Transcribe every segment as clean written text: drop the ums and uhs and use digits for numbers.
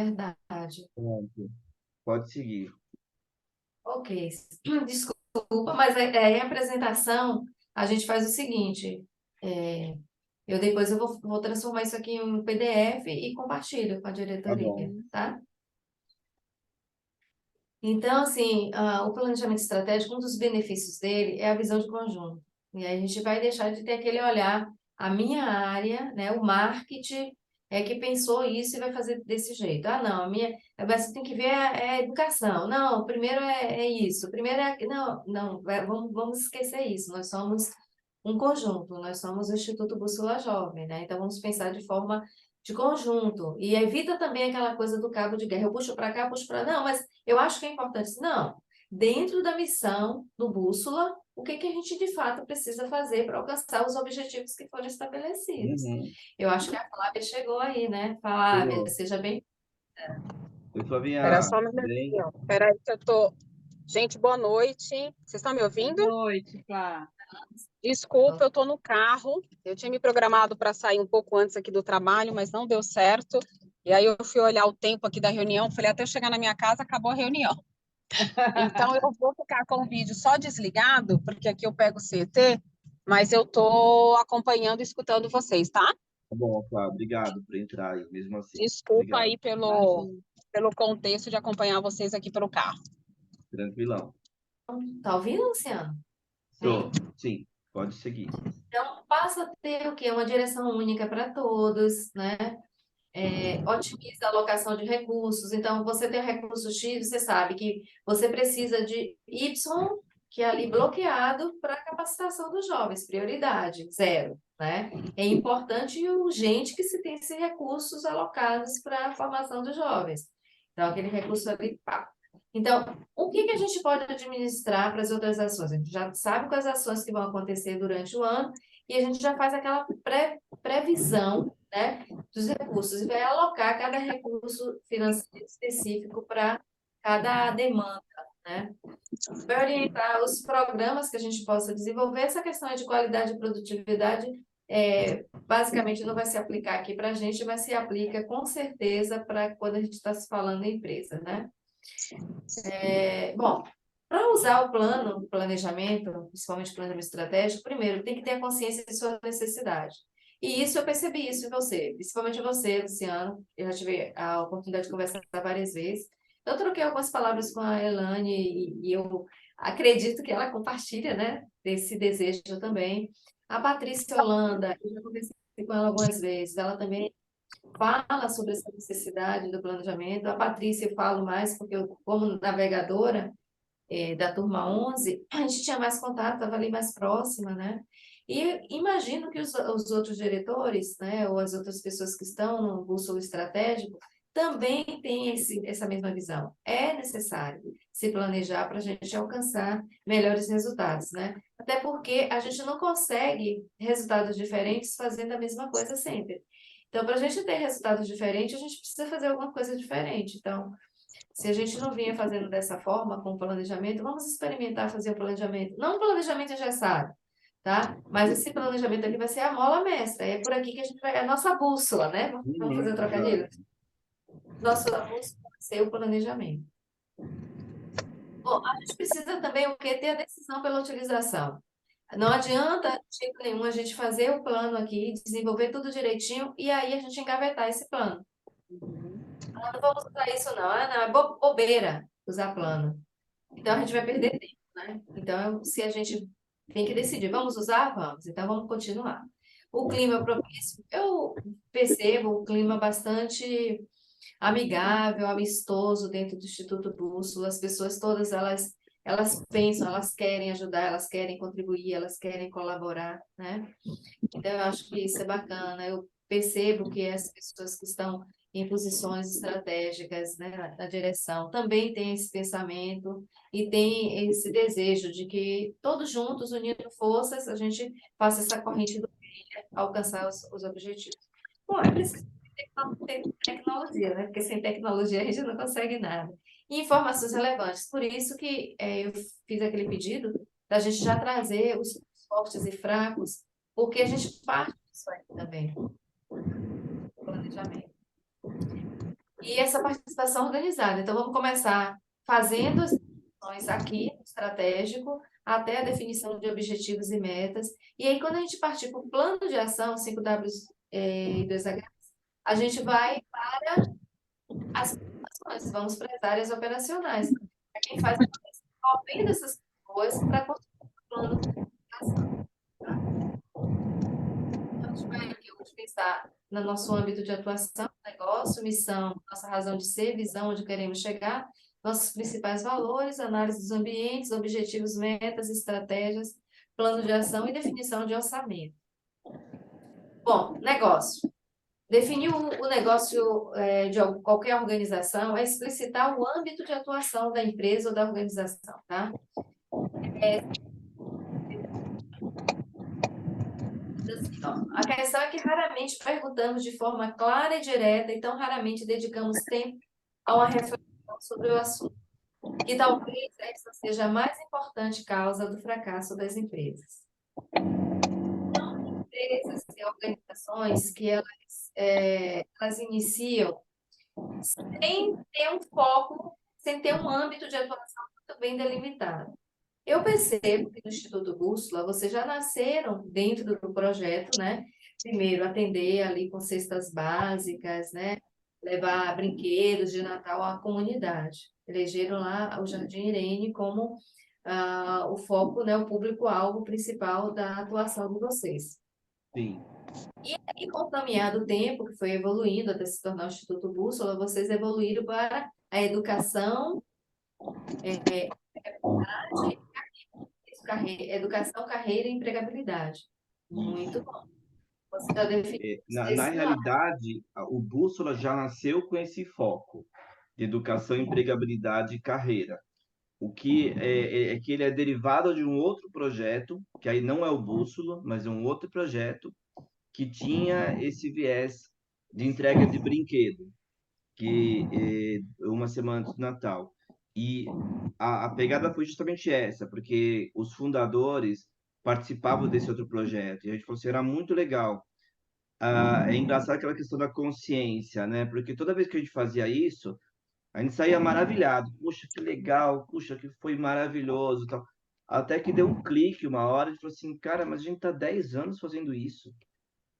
verdade. Pronto. Pode seguir. Ok, desculpa, mas aí a apresentação, a gente faz o seguinte, é, eu depois vou transformar isso aqui em um PDF e compartilho com a Tá diretoria, bom. tá? Então, assim, o planejamento estratégico, um dos benefícios dele é a visão de conjunto. E aí a gente vai deixar de ter aquele olhar, a minha área, né, o marketing é que pensou isso e vai fazer desse jeito. Ah, não, você tem que ver a educação. Não, primeiro é isso, primeiro não, não, vamos esquecer isso. Nós somos um conjunto, nós somos o Instituto Bússola Jovem, né? Então vamos pensar de forma de conjunto. E evita também aquela coisa do cabo de guerra. Eu puxo para cá, puxo para. Não, mas eu acho que é importante. Não, dentro da missão do Bússola, o que que a gente de fato precisa fazer para alcançar os objetivos que foram estabelecidos? Uhum. Eu acho que a Flávia chegou aí, né? Flávia, Tô. seja bem. Oi, Espera Flavinha. só um Tudo bem? minutinho. Espera aí que eu tô... Gente, boa noite. Vocês estão me Boa ouvindo? noite, Flá. Desculpa, eu tô no carro. Eu tinha me programado para sair um pouco antes aqui do trabalho, mas não deu certo. E aí eu fui olhar o tempo aqui da reunião, falei, até eu chegar na minha casa, acabou a reunião. Então eu vou ficar com o vídeo só desligado, porque aqui eu pego o CT, mas eu tô acompanhando e escutando vocês, tá? Tá bom, Flávio. Obrigado por entrar aí, mesmo assim. Desculpa Obrigado. aí pelo, Imagina. pelo contexto de acompanhar vocês aqui pelo carro. Tranquilão. Tá ouvindo, Luciano? Tô. Sim? Sim, pode seguir. Então, passa a ter o quê? Uma direção única para todos, né? Otimiza a alocação de recursos. Então, você tem recurso X, você sabe que você precisa de Y, que é ali bloqueado para a capacitação dos jovens, prioridade, zero, né? É importante e urgente que se tenha esses recursos alocados para a formação dos jovens. Então, aquele recurso ali, pá. Então, o que que a gente pode administrar para as outras ações? A gente já sabe quais ações que vão acontecer durante o ano e a gente já faz aquela previsão, né, dos recursos e vai alocar cada recurso financeiro específico para cada demanda, né? Vai orientar os programas que a gente possa desenvolver. Essa questão de qualidade e produtividade, basicamente não vai se aplicar aqui para a gente, mas se aplica com certeza para quando a gente está se falando em empresa, né? Bom, para usar o plano, o planejamento, principalmente o planejamento estratégico, primeiro tem que ter a consciência de sua necessidade. E isso eu percebi isso em você, principalmente você, Luciano. Eu já tive a oportunidade de conversar várias vezes. Eu troquei algumas palavras com a Elane e eu acredito que ela compartilha, né, desse desejo também. A Patrícia Holanda, eu já conversei com ela algumas vezes, ela também fala sobre essa necessidade do planejamento. A Patrícia eu falo mais porque eu, como navegadora, da turma 11, a gente tinha mais contato, estava ali mais próxima, né? E imagino que os outros diretores, né, ou as outras pessoas que estão no bússola estratégico, também têm essa mesma visão. É necessário se planejar para a gente alcançar melhores resultados, né? Até porque a gente não consegue resultados diferentes fazendo a mesma coisa sempre. Então, para a gente ter resultados diferentes, a gente precisa fazer alguma coisa diferente. Então, se a gente não vinha fazendo dessa forma, com o planejamento, vamos experimentar fazer o planejamento. Não um planejamento engessado, tá? Mas esse planejamento aqui vai ser a mola mestra. É por aqui que a gente vai, é a nossa bússola, né? Vamos fazer o trocadilho? Exato. Nossa bússola vai ser o planejamento. Bom, a gente precisa também o quê? Ter a decisão pela utilização. Não adianta, de jeito nenhum, a gente fazer o plano aqui, desenvolver tudo direitinho, e aí a gente engavetar esse plano. Não vamos usar isso, não. Ah, não, é bobeira usar plano. Então, a gente vai perder tempo, né? Então, se a gente tem que decidir, vamos usar? Vamos. Então, vamos continuar. O clima propício, eu percebo um clima bastante amigável, amistoso dentro do Instituto Bússola. As pessoas todas, elas pensam, elas querem ajudar, elas querem contribuir, elas querem colaborar, né? Então, eu acho que isso é bacana. Eu percebo que as pessoas que estão em posições estratégicas, né, na direção, também têm esse pensamento e têm esse desejo de que todos juntos, unindo forças, a gente faça essa corrente do bem, alcançar os objetivos. Bom, é preciso ter tecnologia, né? Porque sem tecnologia a gente não consegue nada. E informações relevantes. Por isso que eu fiz aquele pedido da gente já trazer os fortes e fracos, porque a gente parte disso aí também, planejamento. e essa participação organizada. Então, vamos começar fazendo as definições aqui, no estratégico, até a definição de objetivos e metas. E aí, quando a gente partir para o plano de ação, 5Ws e 2H, a gente vai para as ações, vamos para as áreas operacionais. É quem faz a desenvolvimento dessas pessoas para construir o plano de ação. Tá? Então, a gente vai aqui hoje pensar no nosso âmbito de atuação, negócio, missão, nossa razão de ser, visão, onde queremos chegar, nossos principais valores, análise dos ambientes, objetivos, metas, estratégias, plano de ação e definição de orçamento. Bom, negócio. Definir o negócio de qualquer organização é explicitar o âmbito de atuação da empresa ou da organização, tá? Assim, ó, a questão é que raramente perguntamos de forma clara e direta, então raramente dedicamos tempo a uma reflexão sobre o assunto, que talvez essa seja a mais importante causa do fracasso das empresas. Então, empresas e organizações que elas iniciam sem ter um foco, sem ter um âmbito de atuação muito bem delimitado. Eu percebo que no Instituto Bússola vocês já nasceram dentro do projeto, né? Primeiro, atender ali com cestas básicas, né? Levar brinquedos de Natal à comunidade. Elegeram lá o Jardim Irene como o foco, né? O público-alvo principal da atuação de vocês. Sim. E com o caminhar do tempo, que foi evoluindo até se tornar o Instituto Bússola, vocês evoluíram para a educação, educação, carreira e empregabilidade. Muito bom. Você já definiu Na realidade, o Bússola já nasceu com esse foco de educação, empregabilidade e carreira. O que é que ele é derivado de um outro projeto, que aí não é o Bússola, mas é um outro projeto, que tinha esse viés de entrega de brinquedo, que uma semana antes do Natal. E a pegada foi justamente essa, porque os fundadores participavam desse outro projeto, e a gente falou assim, era muito legal. É engraçado aquela questão da consciência, né? Porque toda vez que a gente fazia isso, a gente saía maravilhado. Puxa, que legal, puxa, que foi maravilhoso, tal. Até que deu um clique uma hora e falou assim, cara, mas a gente tá 10 anos fazendo isso.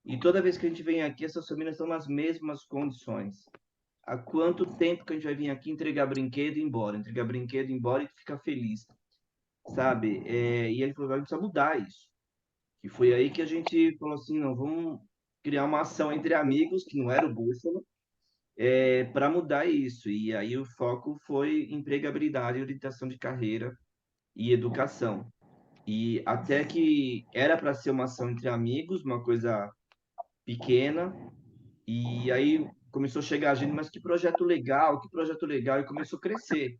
E toda vez que a gente vem aqui, essas famílias estão nas mesmas condições. Há quanto tempo que a gente vai vir aqui entregar brinquedo e ir embora? Entregar brinquedo e ir embora e ficar feliz, sabe? E ele falou, vai precisar mudar isso. E foi aí que a gente falou assim, não, vamos criar uma ação entre amigos, que não era o Bússola, para mudar isso. E aí o foco foi empregabilidade, orientação de carreira e educação. E até que era para ser uma ação entre amigos, uma coisa pequena, e aí começou a chegar a gente, mas que projeto legal, e começou a crescer.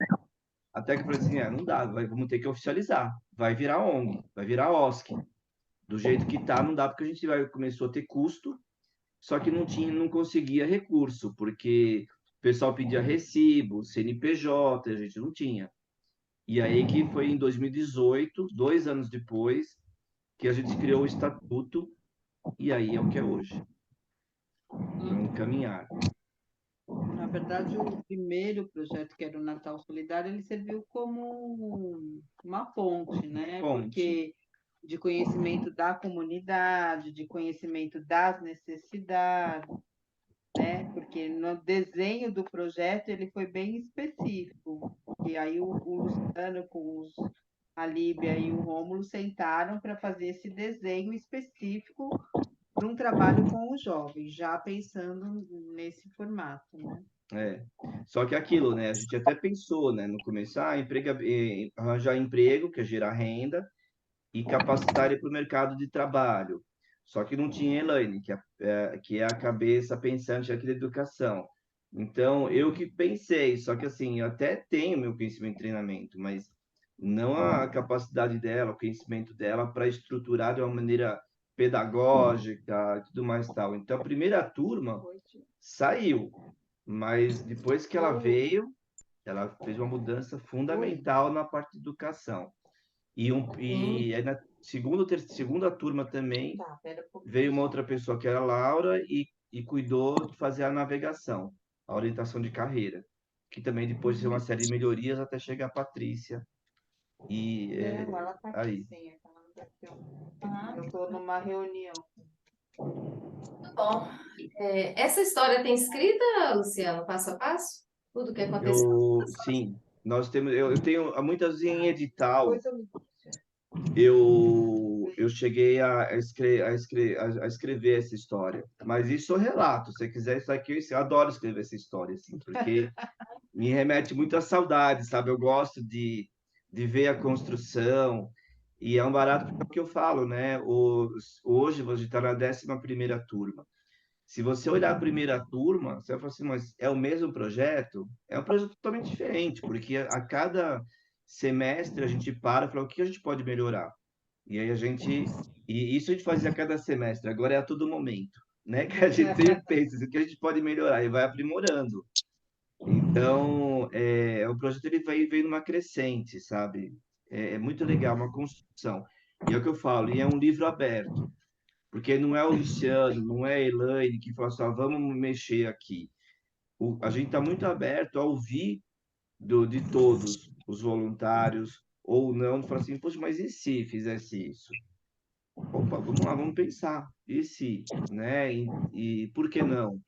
Até que eu falei assim, não dá, vamos ter que oficializar, vai virar ONG, vai virar OSC. Do jeito que tá, não dá, porque a gente começou a ter custo, só que não conseguia recurso, porque o pessoal pedia recibo, CNPJ, a gente não tinha. E aí que foi em 2018, 2 anos depois, que a gente criou o estatuto, e aí é o que é hoje. Vamos caminhar. Na verdade, o primeiro projeto, que era o Natal Solidário, ele serviu como uma ponte, né? Ponte. Porque de conhecimento da comunidade, de conhecimento das necessidades, né? Porque no desenho do projeto ele foi bem específico. E aí o Luciano a Líbia e o Rômulo sentaram para fazer esse desenho específico para um trabalho com os jovens, já pensando nesse formato, né? Só que aquilo, né? A gente até pensou, né? No começo, arranjar emprego, que é gerar renda, e capacitar ele para o mercado de trabalho. Só que não tinha Elaine, que é a cabeça pensante aqui da educação. Então, eu que pensei, só que assim, eu até tenho meu conhecimento de treinamento, mas não a capacidade dela, o conhecimento dela para estruturar de uma maneira pedagógica e tudo mais tal. Então, a primeira turma saiu, mas depois que ela veio, ela fez uma mudança fundamental na parte de educação. E aí na segunda turma também veio uma outra pessoa que era a Laura e cuidou de fazer a navegação. a orientação de carreira, que também depois tem uma série de melhorias até chegar a Patrícia. E Não, ela tá aqui aí. sim, é que ela não deve ter eu estou numa reunião. Bom, essa história tem escrita, Luciano, passo a passo? Tudo que aconteceu? Sim, nós temos, eu tenho muitas em edital. Depois eu me Eu cheguei a escrever essa história, mas isso eu relato. Se você quiser isso aqui, eu adoro escrever essa história, assim, porque me remete muito à saudade, sabe? Eu gosto de ver a construção, e é um barato porque eu falo, né? Hoje você está na 11ª turma. Se você olhar a primeira turma, você vai falar assim, mas é o mesmo projeto? É um projeto totalmente diferente, porque a cada semestre a gente para e fala o que a gente pode melhorar. E aí e isso a gente fazia a cada semestre, agora é a todo momento, né? Que a gente sempre pensa, o que a gente pode melhorar e vai aprimorando. Então, o projeto ele vem numa crescente, sabe? É muito legal, uma construção. E é o que eu falo, e é um livro aberto, porque não é o Luciano, não é a Elaine que fala assim, ah, vamos mexer aqui. A gente está muito aberto a ouvir de todos os voluntários, ou não, de falar assim, poxa, mas e se fizesse isso? Opa, vamos lá, vamos pensar. E se, né? E por que não?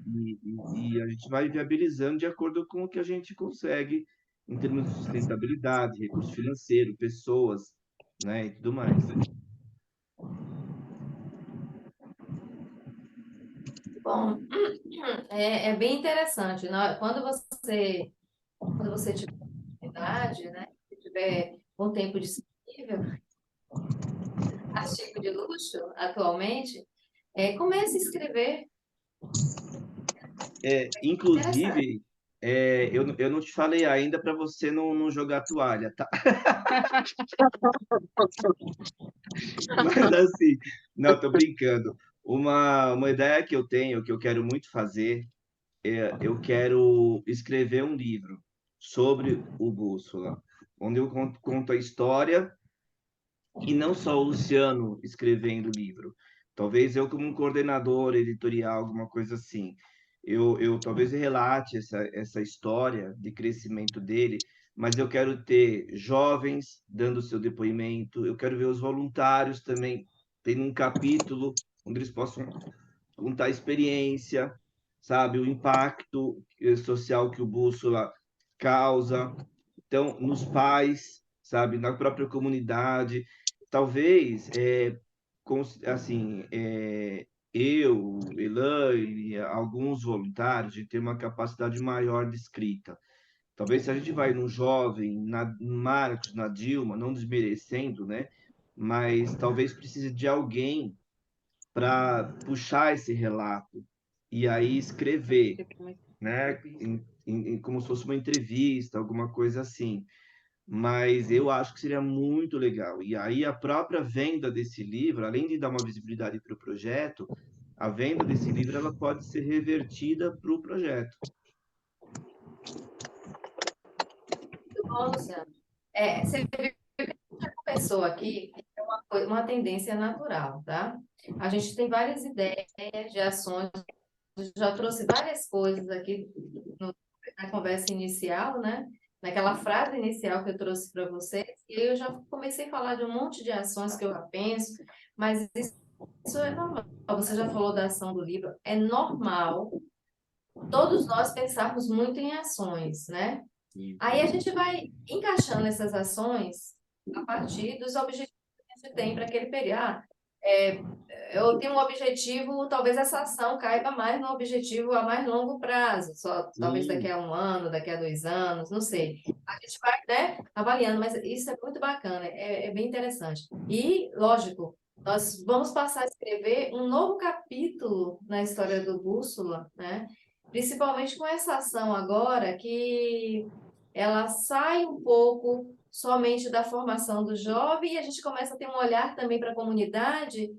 E a gente vai viabilizando de acordo com o que a gente consegue em termos de sustentabilidade, recurso financeiro, pessoas, né? E tudo mais. Bom, é bem interessante. Quando você tiver oportunidade, né? Se tiver um tempo disponível, artigo de luxo atualmente, comece a escrever. Interessante. Inclusive, eu não te falei ainda para você não jogar toalha, tá? Mas assim, não, tô brincando. Uma ideia que eu tenho, que eu quero muito fazer, eu quero escrever um livro sobre o Bússola, onde eu conto a história e não só o Luciano escrevendo o livro. Talvez eu como um coordenador editorial, alguma coisa assim. Eu talvez relate essa história de crescimento dele, mas eu quero ter jovens dando seu depoimento, eu quero ver os voluntários também tendo um capítulo onde eles possam contar a experiência, sabe, o impacto social que o Bússola causa. Então, nos pais, sabe, na própria comunidade, talvez, assim, eu, Elaine, alguns voluntários, a gente tem uma capacidade maior de escrita. Talvez se a gente vai num jovem, na Marcos, na Dilma, não desmerecendo, né? Mas talvez precise de alguém para puxar esse relato e aí escrever, né? Como se fosse uma entrevista, alguma coisa assim. Mas eu acho que seria muito legal. E aí a própria venda desse livro, além de dar uma visibilidade para o projeto, a venda desse livro ela pode ser revertida para o projeto. Muito bom, Luciano. Você começou aqui, é uma tendência natural, tá? A gente tem várias ideias de ações, já trouxe várias coisas aqui na conversa inicial, né? Naquela frase inicial que eu trouxe para vocês, e aí eu já comecei a falar de um monte de ações que eu já penso, mas isso é normal. Você já falou da ação do livro, é normal todos nós pensarmos muito em ações, né? Aí a gente vai encaixando essas ações a partir dos objetivos que a gente tem para aquele período. É, eu tenho um objetivo, talvez essa ação caiba mais no objetivo a mais longo prazo, só talvez daqui Sim, a um ano, daqui a 2 anos, não sei. A gente vai, né, avaliando, mas isso é muito bacana, é bem interessante. E, lógico, nós vamos passar a escrever um novo capítulo na história do Bússola, né? Principalmente com essa ação agora que ela sai um pouco somente da formação do jovem e a gente começa a ter um olhar também para a comunidade,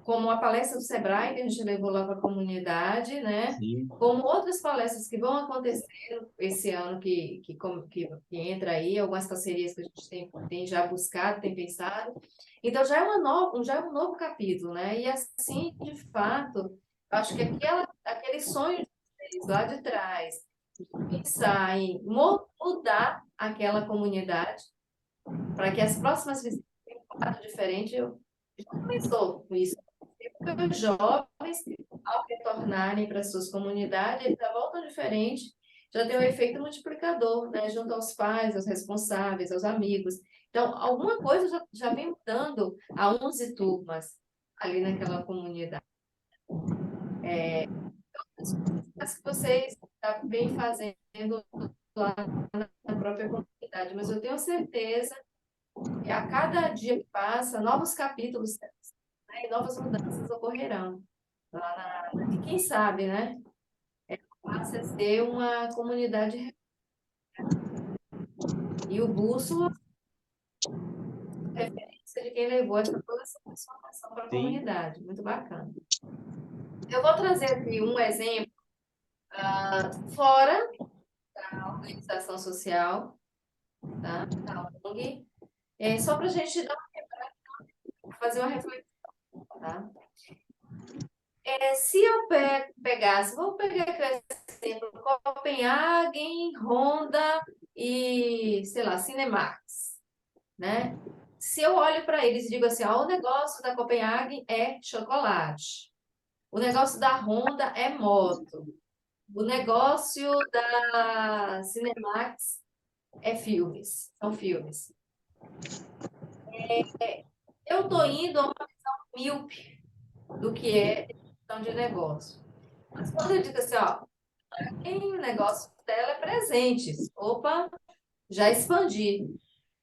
como a palestra do Sebrae que a gente levou lá para a comunidade, né? sim. Como outras palestras que vão acontecer esse ano que entra aí, algumas parcerias que a gente tem já buscado, tem pensado. Então já é um novo capítulo, né? E assim, de fato, eu acho que aquele sonho de lá de trás, pensar em mudar aquela comunidade para que as próximas visitas tenham um quadro diferente. Eu já começou com isso. Porque os jovens, ao retornarem para suas comunidades, eles já voltam diferente, já tem um efeito multiplicador, né? Junto aos pais, aos responsáveis, aos amigos. Então, alguma coisa já vem mudando a 11 turmas ali naquela comunidade. As que vocês vêm fazendo lá na própria comunidade, mas eu tenho certeza que a cada dia que passa, novos capítulos, né, e novas mudanças ocorrerão. E quem sabe, né? Passa a ser uma comunidade. E o Bússola é referência de quem levou toda essa transformação para a Sim. comunidade. Muito bacana. Eu vou trazer aqui um exemplo fora da organização social, tá? Da ONG, só para a gente fazer uma reflexão, tá? Se eu pegasse, vou pegar aqui o exemplo, Copenhagen, Honda e, sei lá, Cinemax, né? Se eu olho para eles e digo assim, o negócio da Copenhagen é chocolate, o negócio da Honda é moto, o negócio da Cinemax é filmes, são filmes. Eu estou indo a uma visão míope do que é gestão de negócio. Mas quando eu digo assim, o negócio dela é presentes. Opa, já expandi.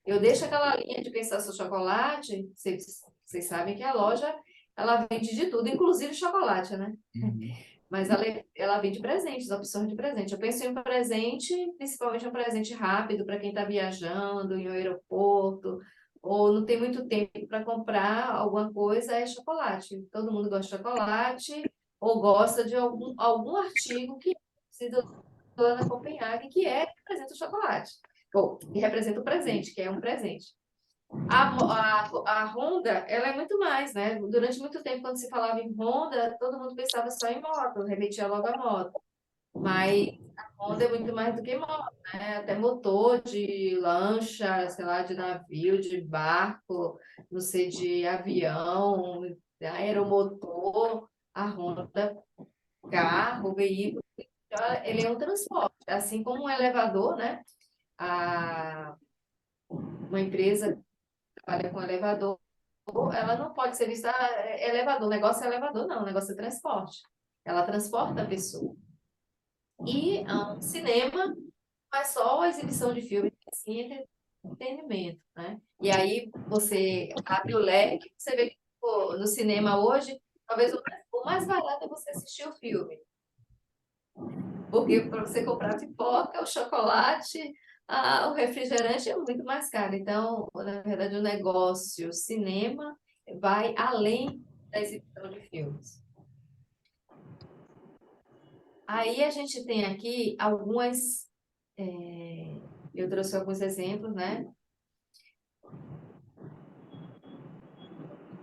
Eu deixo aquela linha de pensar seu chocolate, vocês sabem que a loja, ela vende de tudo, inclusive chocolate, né? Mas ela vende presentes, opções de presente. Eu penso em um presente, principalmente um presente rápido para quem está viajando em um aeroporto, ou não tem muito tempo para comprar alguma coisa, é chocolate. Todo mundo gosta de chocolate, ou gosta de algum artigo que precisa lá na Copenhague, que representa o chocolate. Ou que representa o presente, que é um presente. A Honda, ela é muito mais, né? Durante muito tempo, quando se falava em Honda, todo mundo pensava só em moto, remetia logo a moto. Mas a Honda é muito mais do que moto, né? Até motor de lancha, sei lá, de navio, de barco, não sei, de avião, aeromotor, a Honda, carro, veículo, ele é um transporte. Assim como um elevador, né? Uma empresa trabalha com elevador, ela não pode ser vista elevador. O negócio é elevador, não. O negócio é transporte. Ela transporta a pessoa. E um cinema faz só a exibição de filme, assim, entretenimento, né? E aí você abre o leque, você vê que no cinema hoje, talvez o mais barato é você assistir o filme. Porque para você comprar a pipoca, o chocolate, o refrigerante é muito mais caro. Então, na verdade, o negócio, o cinema, vai além da exibição de filmes. Aí a gente tem aqui algumas. Eu trouxe alguns exemplos, né?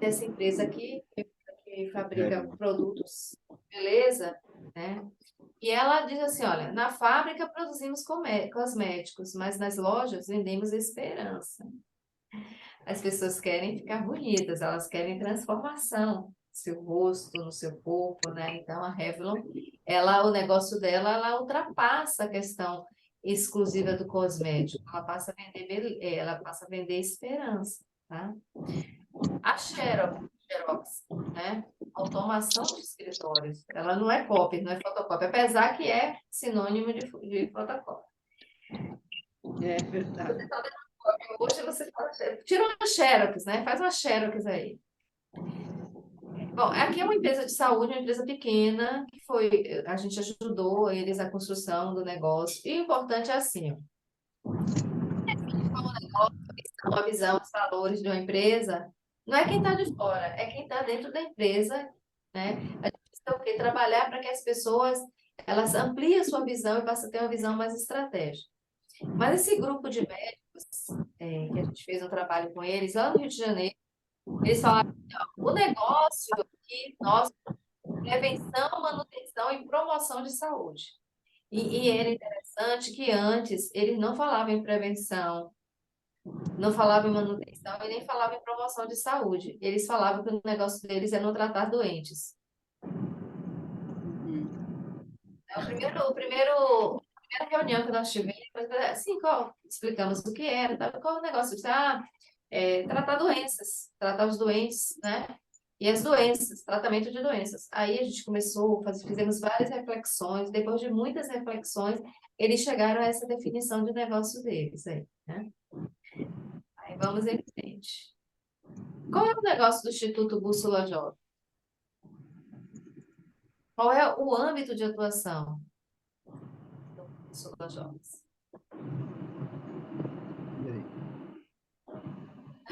Dessa empresa aqui, que fabrica produtos de beleza, né? E ela diz assim, olha, na fábrica produzimos cosméticos, mas nas lojas vendemos esperança. As pessoas querem ficar bonitas, elas querem transformação no seu rosto, no seu corpo, né? Então a Revlon, o negócio dela, ela ultrapassa a questão exclusiva do cosmético. Ela passa a vender esperança, tá? A Xerox, né? Automação de escritórios. Ela não é cópia, não é fotocópia, apesar que é sinônimo de fotocópia. É verdade. Hoje você fala, tira uma Xerox, né? Faz uma Xerox aí. Bom, aqui é uma empresa de saúde, uma empresa pequena, que a gente ajudou eles a construção do negócio. E o importante é assim, uma visão, os valores de uma empresa, não é quem está de fora, é quem está dentro da empresa, né? A gente precisa o quê? Trabalhar para que as pessoas elas ampliem a sua visão e passem a ter uma visão mais estratégica. Mas esse grupo de médicos, que a gente fez um trabalho com eles lá no Rio de Janeiro, eles falaram, o negócio que nós prevenção, manutenção e promoção de saúde. E era interessante que antes eles não falavam em prevenção, não falavam em manutenção e nem falavam em promoção de saúde. Eles falavam que o negócio deles era não tratar doentes. A primeira reunião que nós tivemos, assim, explicamos o que era, qual o negócio de tratar doenças, tratar os doentes, né? E as doenças, tratamento de doenças. Aí a gente começou, fizemos várias reflexões, depois de muitas reflexões, eles chegaram a essa definição de negócio deles aí, né? Aí vamos em frente. Qual é o negócio do Instituto Bússola Jovem? Qual é o âmbito de atuação do Bússola Jovens? E aí?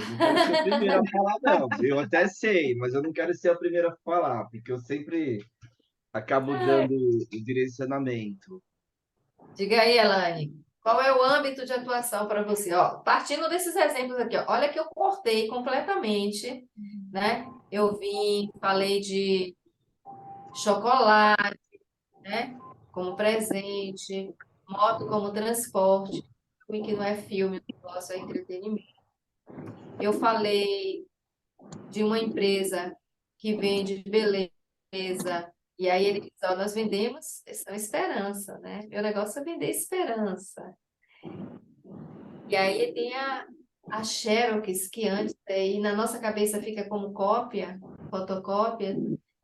Eu não quero ser a primeira a falar, não. Eu até sei, mas eu não quero ser a primeira a falar, porque eu sempre acabo dando o direcionamento. Diga aí, Elaine, qual é o âmbito de atuação para você? Ó, partindo desses exemplos aqui, ó, olha que eu cortei completamente, né? Eu falei de chocolate, né? Como presente, moto como transporte, filme que não é filme, o negócio é entretenimento. Eu falei de uma empresa que vende beleza, e aí ele diz, ó, nós vendemos essa esperança, né? Meu negócio é vender esperança. E aí tem a Xerox, que antes aí na nossa cabeça fica como cópia, fotocópia.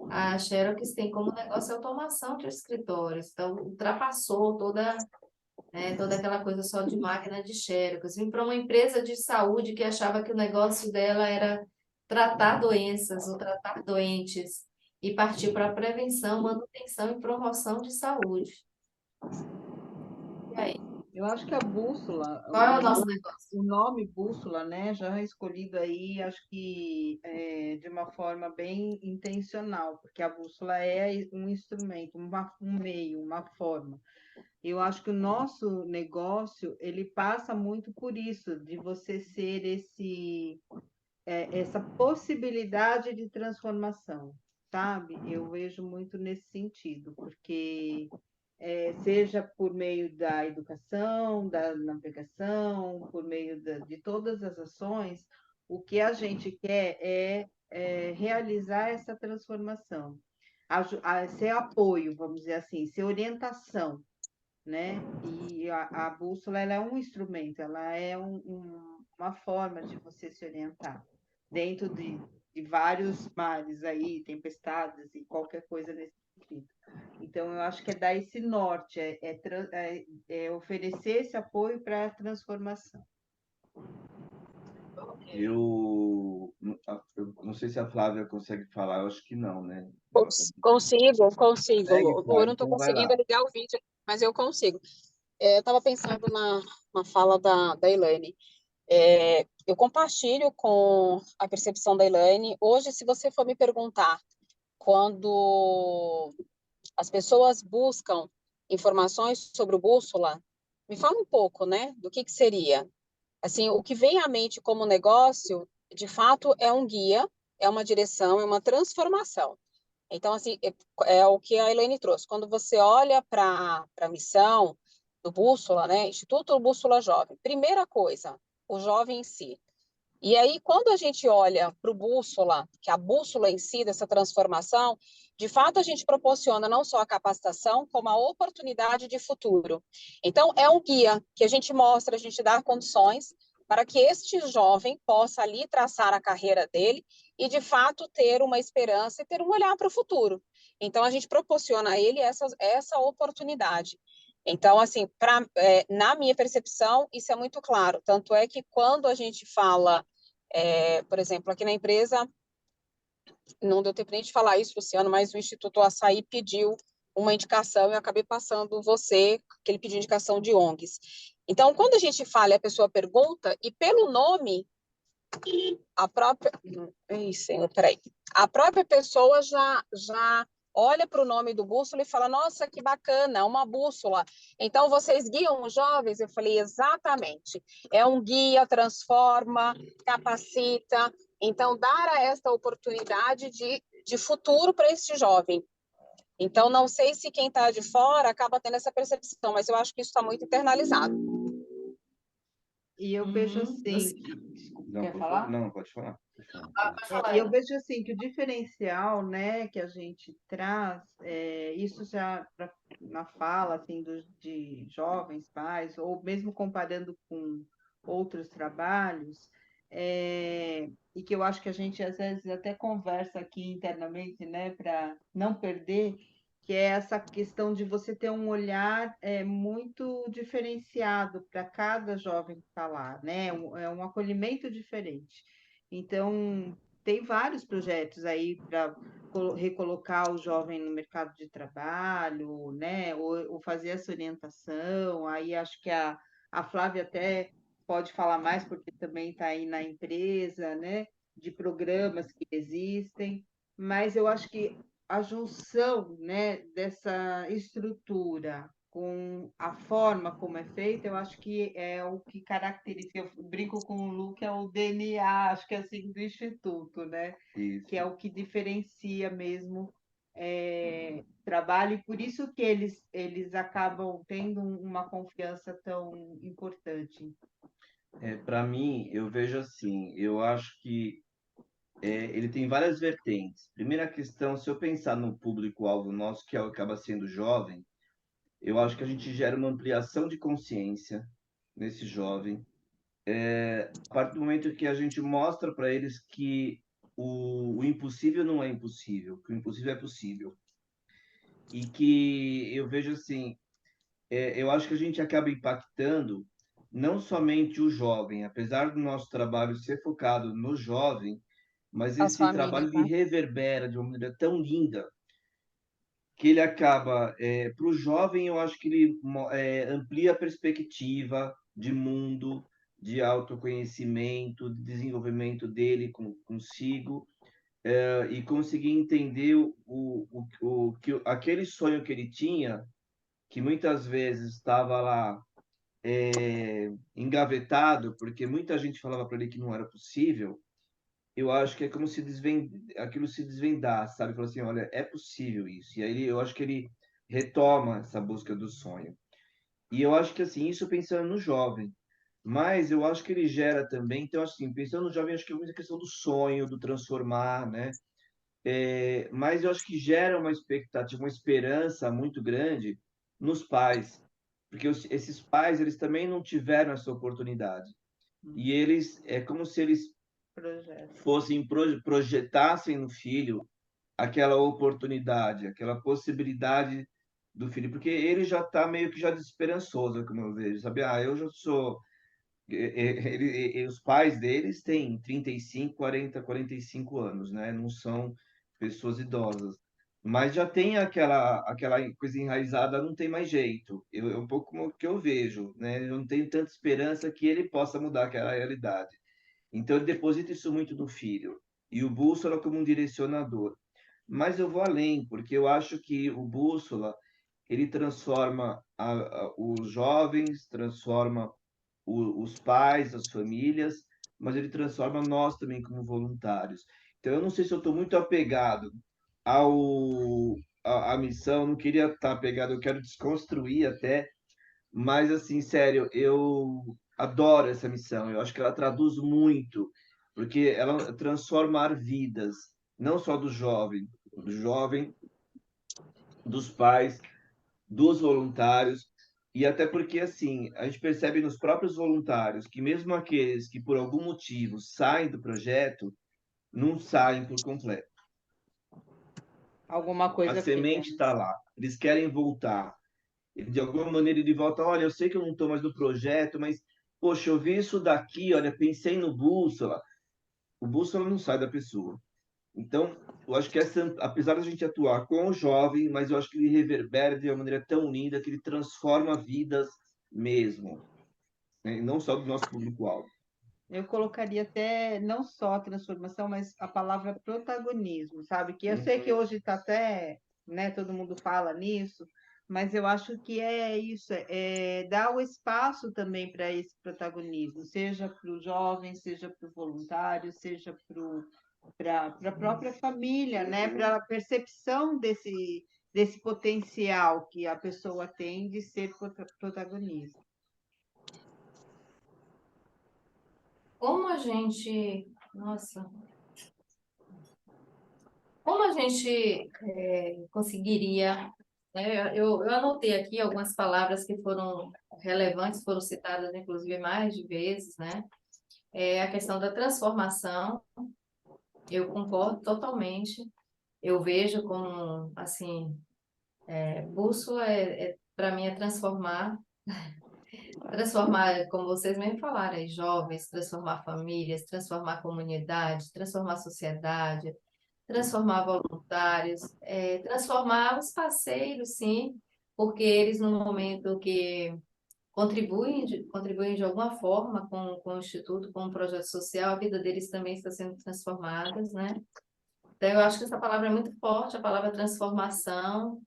A Xerox tem como negócio a automação de escritórios. Então, ultrapassou toda aquela coisa só de máquina de Xerox. Vim para uma empresa de saúde que achava que o negócio dela era tratar doenças ou tratar doentes e partiu para a prevenção, manutenção e promoção de saúde. E aí, Eu acho que a bússola, qual é o nosso negócio? o nome bússola, né, já é escolhido aí, acho que de uma forma bem intencional, porque a bússola é um instrumento, um meio, uma forma. Eu acho que o nosso negócio, ele passa muito por isso, de você ser essa possibilidade de transformação, sabe? Eu vejo muito nesse sentido, porque seja por meio da educação, da navegação, por meio de todas as ações, o que a gente quer é realizar essa transformação, ser apoio, vamos dizer assim, ser orientação, né? E a bússola ela é um instrumento, ela é uma forma de você se orientar dentro de vários mares aí, tempestades e qualquer coisa nesse sentido. Então, eu acho que é dar esse norte, é oferecer esse apoio para a transformação. Eu não sei se a Flávia consegue falar, eu acho que não, né? Consigo. Consegue, Eu Flávia? não estou Então vai conseguindo lá. ligar o vídeo, mas eu consigo. Eu estava pensando na fala da Elaine. Eu compartilho com a percepção da Elaine. Hoje, se você for me perguntar quando as pessoas buscam informações sobre o Bússola, me fala um pouco, né, do que seria. Assim, o que vem à mente como negócio, de fato, é um guia, é uma direção, é uma transformação. Então, assim, é o que a Elaine trouxe. Quando você olha para a missão do Bússola, né, Instituto Bússola Jovem, primeira coisa, o jovem em si. E aí, quando a gente olha para o bússola, que é a bússola em si dessa transformação, de fato a gente proporciona não só a capacitação, como a oportunidade de futuro. Então, é um guia que a gente mostra, a gente dá condições para que este jovem possa ali traçar a carreira dele e, de fato, ter uma esperança e ter um olhar para o futuro. Então, a gente proporciona a ele essa oportunidade. Então, assim, na minha percepção, isso é muito claro. Tanto é que quando a gente fala, por exemplo, aqui na empresa, não deu tempo nem de falar isso, Luciano, mas o Instituto Açaí pediu uma indicação e eu acabei passando você, que ele pediu indicação de ONGs. Então, quando a gente fala e a pessoa pergunta, e pelo nome, a própria... Ih, senhor, peraí. A própria pessoa já olha para o nome do bússola e fala, nossa, que bacana, uma bússola. Então, vocês guiam os jovens? Eu falei, exatamente. É um guia, transforma, capacita. Então, dar a esta oportunidade de futuro para este jovem. Então, não sei se quem está de fora acaba tendo essa percepção, mas eu acho que isso está muito internalizado. E eu vejo assim, Você Não, quer por falar? favor. Não, pode falar. Pode falar. pode falar, E eu ela. vejo assim que o diferencial, né, que a gente traz, isso já na fala assim de jovens pais, ou mesmo comparando com outros trabalhos, e que eu acho que a gente às vezes até conversa aqui internamente, né, para não perder, que é essa questão de você ter um olhar muito diferenciado para cada jovem que está lá, né, é um acolhimento diferente. Então, tem vários projetos aí para recolocar o jovem no mercado de trabalho, né? Ou fazer essa orientação. Aí acho que a Flávia até pode falar mais, porque também está aí na empresa, né? De programas que existem. Mas eu acho que a junção, né, dessa estrutura com a forma como é feita, eu acho que é o que caracteriza. Eu brinco com o Lu, que é o DNA, acho que é assim, do Instituto, né? Que Isso. é o que diferencia mesmo trabalho, e por isso que eles acabam tendo uma confiança tão importante. Para mim, eu vejo assim, eu acho que ele tem várias vertentes. Primeira questão, se eu pensar no público-alvo nosso, que acaba sendo jovem, eu acho que a gente gera uma ampliação de consciência nesse jovem. A partir do momento que a gente mostra para eles que o impossível não é impossível, que o impossível é possível. E que eu vejo assim, eu acho que a gente acaba impactando não somente o jovem, apesar do nosso trabalho ser focado no jovem, mas As esse famílias, trabalho ele né? reverbera de uma maneira tão linda que ele acaba, para o jovem, eu acho que ele amplia a perspectiva de mundo, de autoconhecimento, de desenvolvimento dele consigo, e conseguir entender aquele sonho que ele tinha, que muitas vezes estava lá engavetado, porque muita gente falava para ele que não era possível. Eu acho que é como se aquilo se desvendasse, sabe? Falou assim, olha, é possível isso. E aí eu acho que ele retoma essa busca do sonho. E eu acho que assim, isso pensando no jovem, mas eu acho que ele gera também, então assim, pensando no jovem, acho que é muita questão do sonho, do transformar, né? Mas eu acho que gera uma expectativa, uma esperança muito grande nos pais, porque esses pais, eles também não tiveram essa oportunidade. E eles, é como se eles Projeto. fossem projetassem no filho aquela oportunidade, aquela possibilidade do filho, porque ele já está meio que já desesperançoso, como eu vejo, sabe? Ah, eu já sou. Os pais deles têm 35, 40, 45 anos, né? Não são pessoas idosas. Mas já tem aquela coisa enraizada, não tem mais jeito. É um pouco como que eu vejo, né? Eu não tenho tanta esperança que ele possa mudar aquela realidade. Então, ele deposita isso muito no filho. E o bússola como um direcionador. Mas eu vou além, porque eu acho que o bússola, ele transforma os jovens, transforma os pais, as famílias, mas ele transforma nós também como voluntários. Então, eu não sei se eu estou muito apegado à missão, não queria estar apegado, eu quero desconstruir até, mas, assim, sério, eu adoro essa missão. Eu acho que ela traduz muito, porque ela transforma vidas, não só do jovem, dos pais, dos voluntários, e até porque, assim, a gente percebe nos próprios voluntários que mesmo aqueles que por algum motivo saem do projeto, não saem por completo. Alguma A coisa fica. semente está lá, eles querem voltar. De alguma maneira ele volta, olha, eu sei que eu não estou mais no projeto, mas, poxa, eu vi isso daqui, olha, pensei no bússola. O bússola não sai da pessoa. Então, eu acho que apesar da gente atuar com o jovem, mas eu acho que ele reverbera de uma maneira tão linda que ele transforma vidas mesmo, né? E não só do nosso público-alvo. Eu colocaria até não só a transformação, mas a palavra protagonismo, sabe? Que eu sei que hoje está até, né, todo mundo fala nisso, mas eu acho que é isso, dar o espaço também para esse protagonismo, seja para o jovem, seja para o voluntário, seja para a própria família, né? Para a percepção desse potencial que a pessoa tem de ser protagonista. Como a gente, nossa, como a gente conseguiria, né? Eu anotei aqui algumas palavras que foram relevantes, foram citadas inclusive mais de vezes, né? A questão da transformação, eu concordo totalmente. Eu vejo como, assim, bússola para mim é transformar, como vocês mesmo falaram, aí, jovens, transformar famílias, transformar comunidades, transformar sociedade, transformar voluntários, transformar os parceiros, sim, porque eles, no momento que contribuem de alguma forma com o Instituto, com o projeto social, a vida deles também está sendo transformada, né? Então, eu acho que essa palavra é muito forte, a palavra transformação,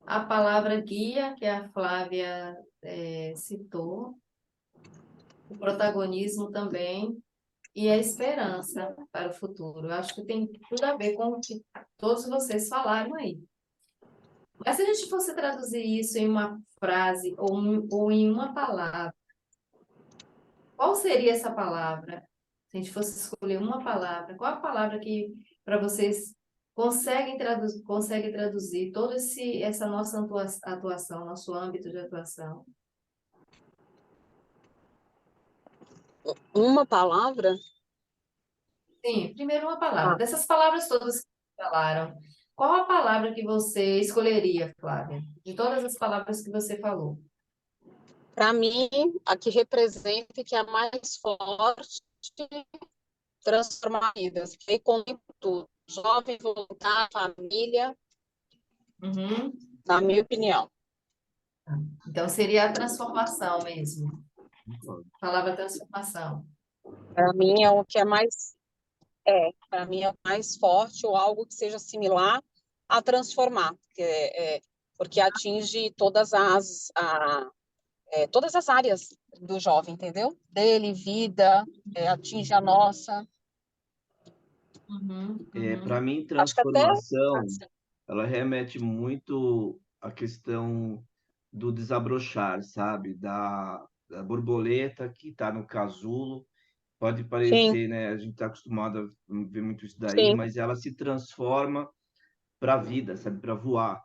a palavra guia, que a Flávia citou, o protagonismo também, e a esperança para o futuro. Eu acho que tem tudo a ver com o que todos vocês falaram aí. Mas se a gente fosse traduzir isso em uma frase ou em uma palavra, qual seria essa palavra? Se a gente fosse escolher uma palavra, qual a palavra que para vocês consegue traduzir toda essa nossa atuação, nosso âmbito de atuação? Uma palavra? Sim, primeiro uma palavra. Ah, Dessas palavras todas que falaram, qual a palavra que você escolheria, Flávia? De todas as palavras que você falou. para mim, a que representa e que é a mais forte, transformar vidas. E contempla tudo. Jovem, voluntário, família, Uhum. na minha opinião. Então seria a transformação mesmo. A palavra transformação. Para mim é o que é mais para mim é o mais forte ou algo que seja similar a transformar, porque atinge todas as áreas do jovem, entendeu? Dele, vida, atinge a nossa. Uhum, Para uhum. mim, Acho que até transformação, assim, ela remete muito à questão do desabrochar, sabe? Da borboleta que está no casulo. Pode sim, parecer, né? A gente está acostumado a ver muito isso daí, sim, mas ela se transforma para a vida, sabe? Para voar.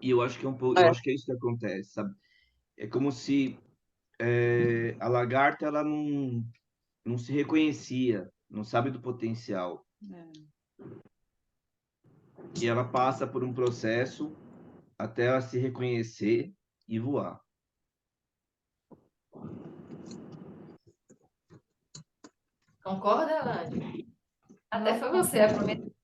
E eu acho que é um pouco, eu é, acho que é isso que acontece, sabe? É como se a lagarta ela não se reconhecia, não sabe do potencial. É. E ela passa por um processo até ela se reconhecer e voar. Concorda, Elaine? Até Não foi você, aproveitando.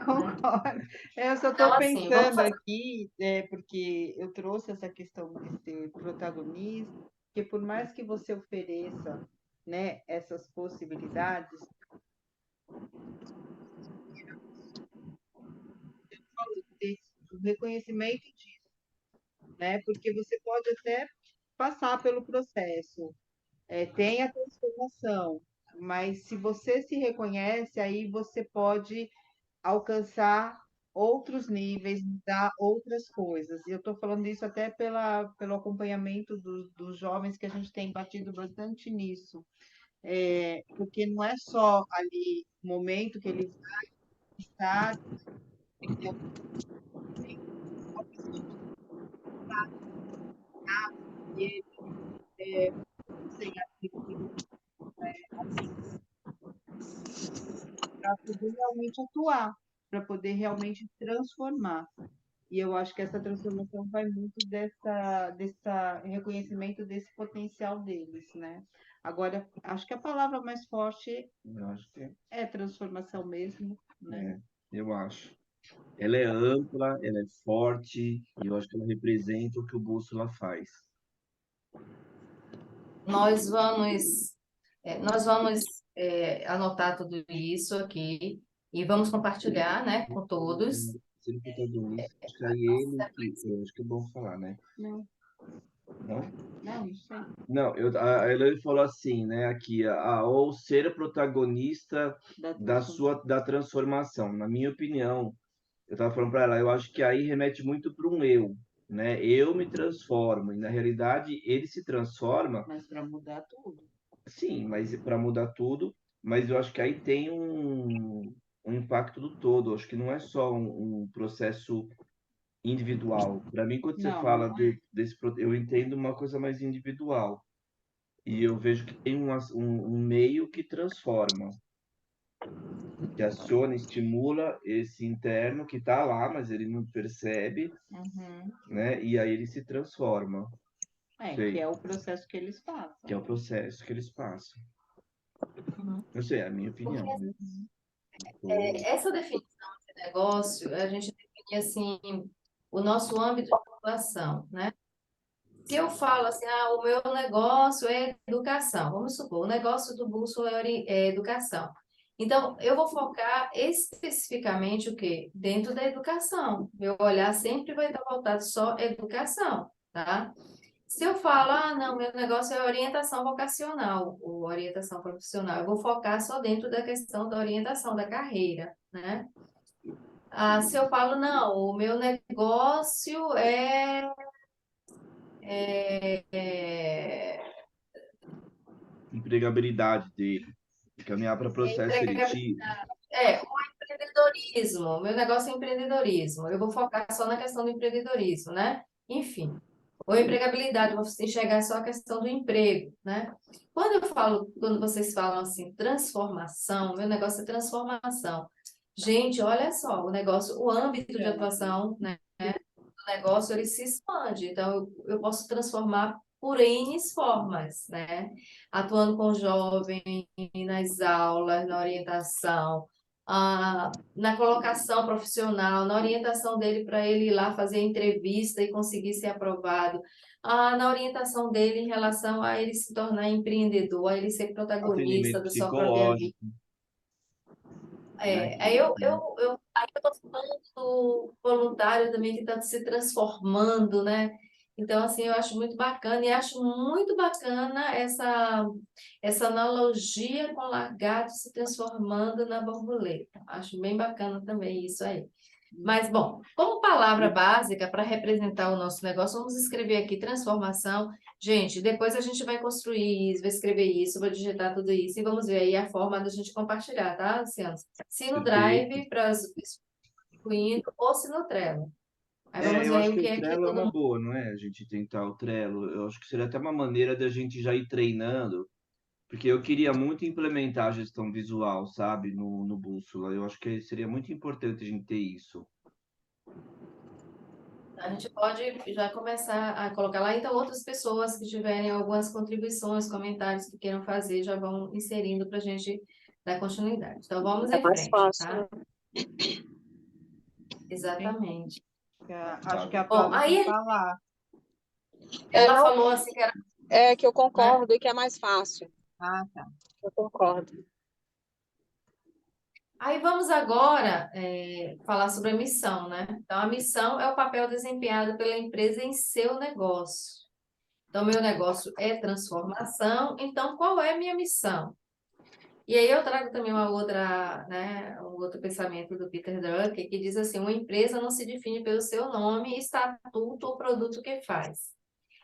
concordo. Eu só Então, estou assim, vamos pensando fazer. aqui, porque eu trouxe essa questão de ser protagonista, porque por mais que você ofereça, né, essas possibilidades, o reconhecimento disso, né? Porque você pode até passar pelo processo, tem a transformação, mas se você se reconhece, aí você pode alcançar outros níveis, dar outras coisas. E eu estou falando isso até pelo acompanhamento dos jovens que a gente tem batido bastante nisso. Porque não é só ali o momento que ele vai estar, e sem para poder realmente atuar, para poder realmente transformar. E eu acho que essa transformação vai muito dessa reconhecimento desse potencial deles, né? Agora, acho que a palavra mais forte Eu acho que é transformação mesmo, né? eu acho. Ela é ampla, ela é forte, e eu acho que ela representa o que o Bússola faz. Nós vamos, anotar tudo isso aqui e vamos compartilhar, né, com todos. Ser o protagonista, acho que aí ele que, eu acho que é bom falar, né? Não, Não? não sei. Não, a Elaine falou assim, né, aqui, ou ser protagonista Da transformação. da transformação. Na minha opinião, eu estava falando para ela, eu acho que aí remete muito para um eu, né? Eu me transformo, e na realidade ele se transforma, Mas para mudar tudo. sim, mas para mudar tudo, mas eu acho que aí tem um impacto do todo, eu acho que não é só um processo individual. Para mim, quando você Não, fala não é. eu entendo uma coisa mais individual, e eu vejo que tem um meio que transforma, que aciona, estimula esse interno que está lá, mas ele não percebe, Uhum. né? E aí ele se transforma. Que Sei, é o processo que eles que é passam. o processo que eles passam. Uhum. Eu sei, é a minha Porque opinião, né? Tô- essa definição de negócio, a gente define assim, o nosso âmbito de atuação, né? Se eu falo assim, o meu negócio é educação, vamos supor, o negócio do Bússola é educação. Então, eu vou focar especificamente o quê? Dentro da educação. Meu olhar sempre vai estar voltado só à educação, tá? Se eu falo, não, meu negócio é orientação vocacional, ou orientação profissional, eu vou focar só dentro da questão da orientação da carreira, né? Se eu falo, não, o meu negócio é Empregabilidade dele, caminhar para processo seletivo. o empreendedorismo, meu negócio é empreendedorismo, eu vou focar só na questão do empreendedorismo, né? Enfim, ou empregabilidade, eu vou enxergar só a questão do emprego, né? Quando vocês falam assim, transformação, meu negócio é transformação. Gente, olha só, o âmbito de atuação, né, do negócio, ele se expande. Então, eu posso transformar por N formas, né? Atuando com jovem, nas aulas, na orientação, na colocação profissional, na orientação dele para ele ir lá fazer a entrevista e conseguir ser aprovado, na orientação dele em relação a ele se tornar empreendedor, a ele ser protagonista Atendimento da sua própria vida. psicológico, né? Aí eu tô falando do voluntário também que está se transformando, né? Então, assim, eu acho muito bacana e acho muito bacana essa analogia com o lagarto se transformando na borboleta. Acho bem bacana também isso aí. Mas, bom, como palavra básica para representar o nosso negócio, vamos escrever aqui transformação. Gente, depois a gente vai construir isso, vai escrever isso, vou digitar tudo isso e vamos ver aí a forma da gente compartilhar, tá, Luciano? Se no Perfeito. Drive, para excluindo, ou se no Trello. Aí vamos Eu ver aí acho o que que o é que Trello é todo uma mundo... boa, não é? A gente tentar o Trello. Eu acho que seria até uma maneira da gente já ir treinando, porque eu queria muito implementar a gestão visual, sabe, no Bússola. Eu acho que seria muito importante a gente ter isso. A gente pode já começar a colocar lá, então outras pessoas que tiverem algumas contribuições, comentários que queiram fazer, já vão inserindo para a gente dar continuidade. Então vamos É em mais frente, fácil, tá? né? Exatamente. Acho que a Bom, Flávia quer aí falar. ela Não, falou assim que era, é que eu né? concordo e que é mais fácil. Ah, tá. Eu concordo. Aí vamos agora falar sobre a missão, né? Então, a missão é o papel desempenhado pela empresa em seu negócio. Então, meu negócio é transformação, então qual é a minha missão? E aí eu trago também um outro pensamento do Peter Drucker, que diz assim, uma empresa não se define pelo seu nome, estatuto ou produto que faz.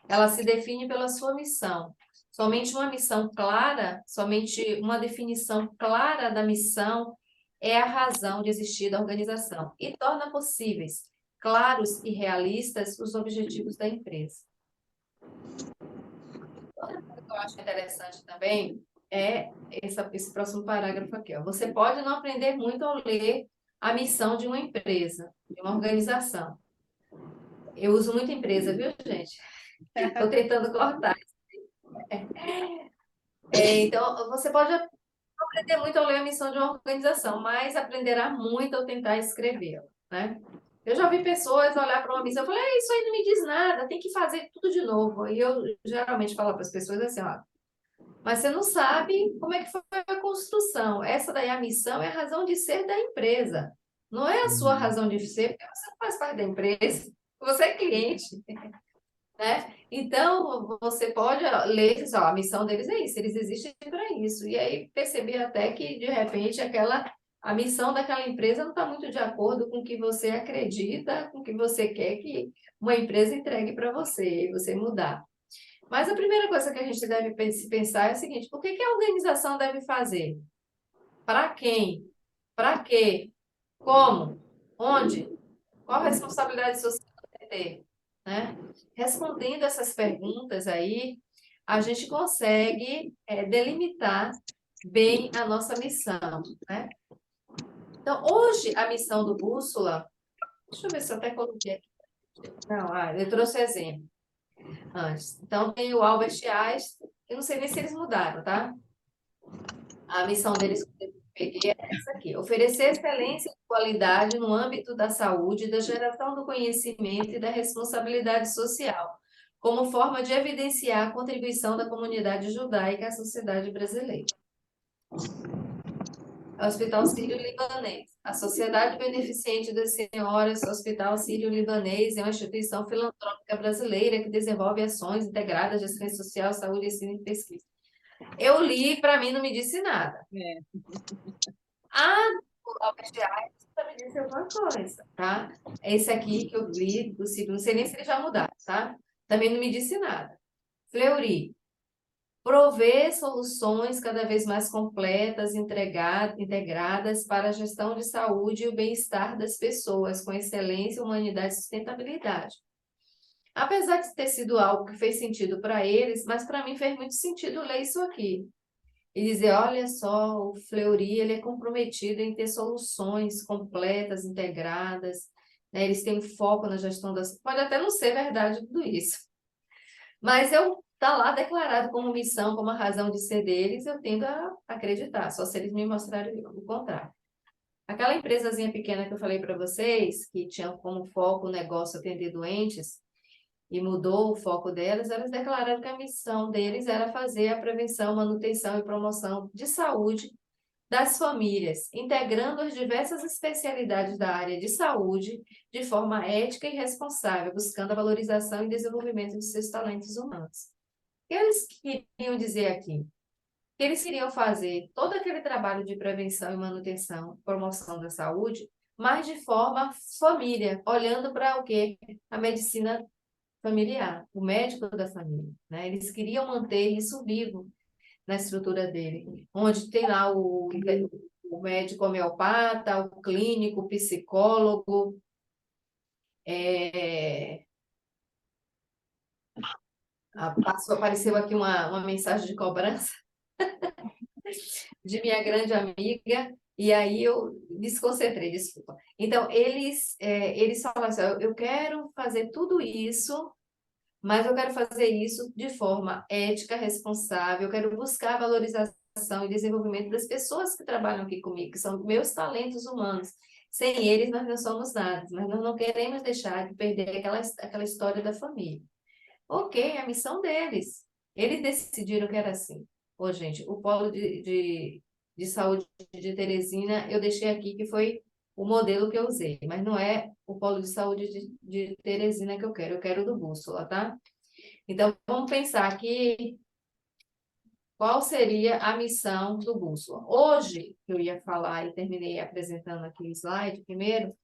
Ela se define pela sua missão. Somente uma missão clara, somente uma definição clara da missão é a razão de existir da organização e torna possíveis, claros e realistas os objetivos da empresa. Outra coisa que eu acho interessante também é esse próximo parágrafo aqui. Ó. Você pode não aprender muito ao ler a missão de uma empresa, de uma organização. Eu uso muito empresa, viu, gente? Estou tentando cortar. Então, você pode não aprender muito ao ler a missão de uma organização, mas aprenderá muito ao tentar escrevê-la, né? Eu já ouvi pessoas olhar para uma missão e falar, isso aí não me diz nada, tem que fazer tudo de novo. E eu geralmente falo para as pessoas assim, ó, mas você não sabe como é que foi a construção. Essa daí, a missão, é a razão de ser da empresa. Não é a sua Uhum. razão de ser, porque você não faz parte da empresa. Você é cliente, né? Então, você pode ler, a missão deles é isso, eles existem para isso. E aí perceber até que, de repente, aquela a missão daquela empresa não está muito de acordo com o que você acredita, com o que você quer que uma empresa entregue para você, e você mudar. Mas a primeira coisa que a gente deve se pensar é o seguinte: o que que a organização deve fazer? Para quem? Para quê? Como? Onde? Qual responsabilidade social deve ter? Né? Respondendo essas perguntas aí, a gente consegue delimitar bem a nossa missão, né? Então, hoje, a missão do Bússola, deixa eu ver se eu até coloquei aqui. Não, eu trouxe exemplo antes. Então, tem o Albert Einstein, eu não sei nem se eles mudaram, tá? A missão deles, que eu peguei, é essa aqui: oferecer excelência e qualidade no âmbito da saúde, da geração do conhecimento e da responsabilidade social, como forma de evidenciar a contribuição da comunidade judaica à sociedade brasileira. Hospital Sírio-Libanês. A Sociedade Beneficente das Senhoras Hospital Sírio-Libanês é uma instituição filantrópica brasileira que desenvolve ações integradas de assistência social, saúde, ensino e pesquisa. Eu li, para mim não me disse nada. A Albert Einstein me disse alguma coisa, tá? Esse aqui que eu li, do ciclo, não sei nem se ele já mudaram, tá? Também não me disse nada. Fleury. Prover soluções cada vez mais completas, integradas para a gestão de saúde e o bem-estar das pessoas, com excelência, humanidade e sustentabilidade. Apesar de ter sido algo que fez sentido para eles, mas para mim fez muito sentido ler isso aqui. E dizer, olha só, o Fleury, ele é comprometido em ter soluções completas, integradas, né? Eles têm um foco na gestão das... Pode até não ser verdade tudo isso, mas está lá declarado como missão, como a razão de ser deles, eu tendo a acreditar, só se eles me mostrarem o contrário. Aquela empresazinha pequena que eu falei para vocês, que tinha como foco o negócio atender doentes, e mudou o foco delas, elas declararam que a missão deles era fazer a prevenção, manutenção e promoção de saúde das famílias, integrando as diversas especialidades da área de saúde de forma ética e responsável, buscando a valorização e desenvolvimento de seus talentos humanos. O que eles queriam dizer aqui? Que eles queriam fazer todo aquele trabalho de prevenção e manutenção, promoção da saúde, mas de forma família, olhando para o quê? A medicina familiar, o médico da família, né? Eles queriam manter isso vivo na estrutura dele, onde tem lá o médico homeopata, o clínico, o psicólogo, apareceu aqui uma mensagem de cobrança de minha grande amiga, e aí eu desconcentrei, desculpa. Então, eles falam assim, eu quero fazer tudo isso, mas eu quero fazer isso de forma ética, responsável, eu quero buscar a valorização e desenvolvimento das pessoas que trabalham aqui comigo, que são meus talentos humanos. Sem eles, nós não somos nada, mas nós não queremos deixar de perder aquela história da família. Ok, é a missão deles. Eles decidiram que era assim. Ô, gente, o polo de saúde de Teresina, eu deixei aqui que foi o modelo que eu usei, mas não é o polo de saúde de Teresina que eu quero o do Bússola, tá? Então, vamos pensar aqui qual seria a missão do Bússola. Hoje, que eu ia falar e terminei apresentando aqui o slide primeiro,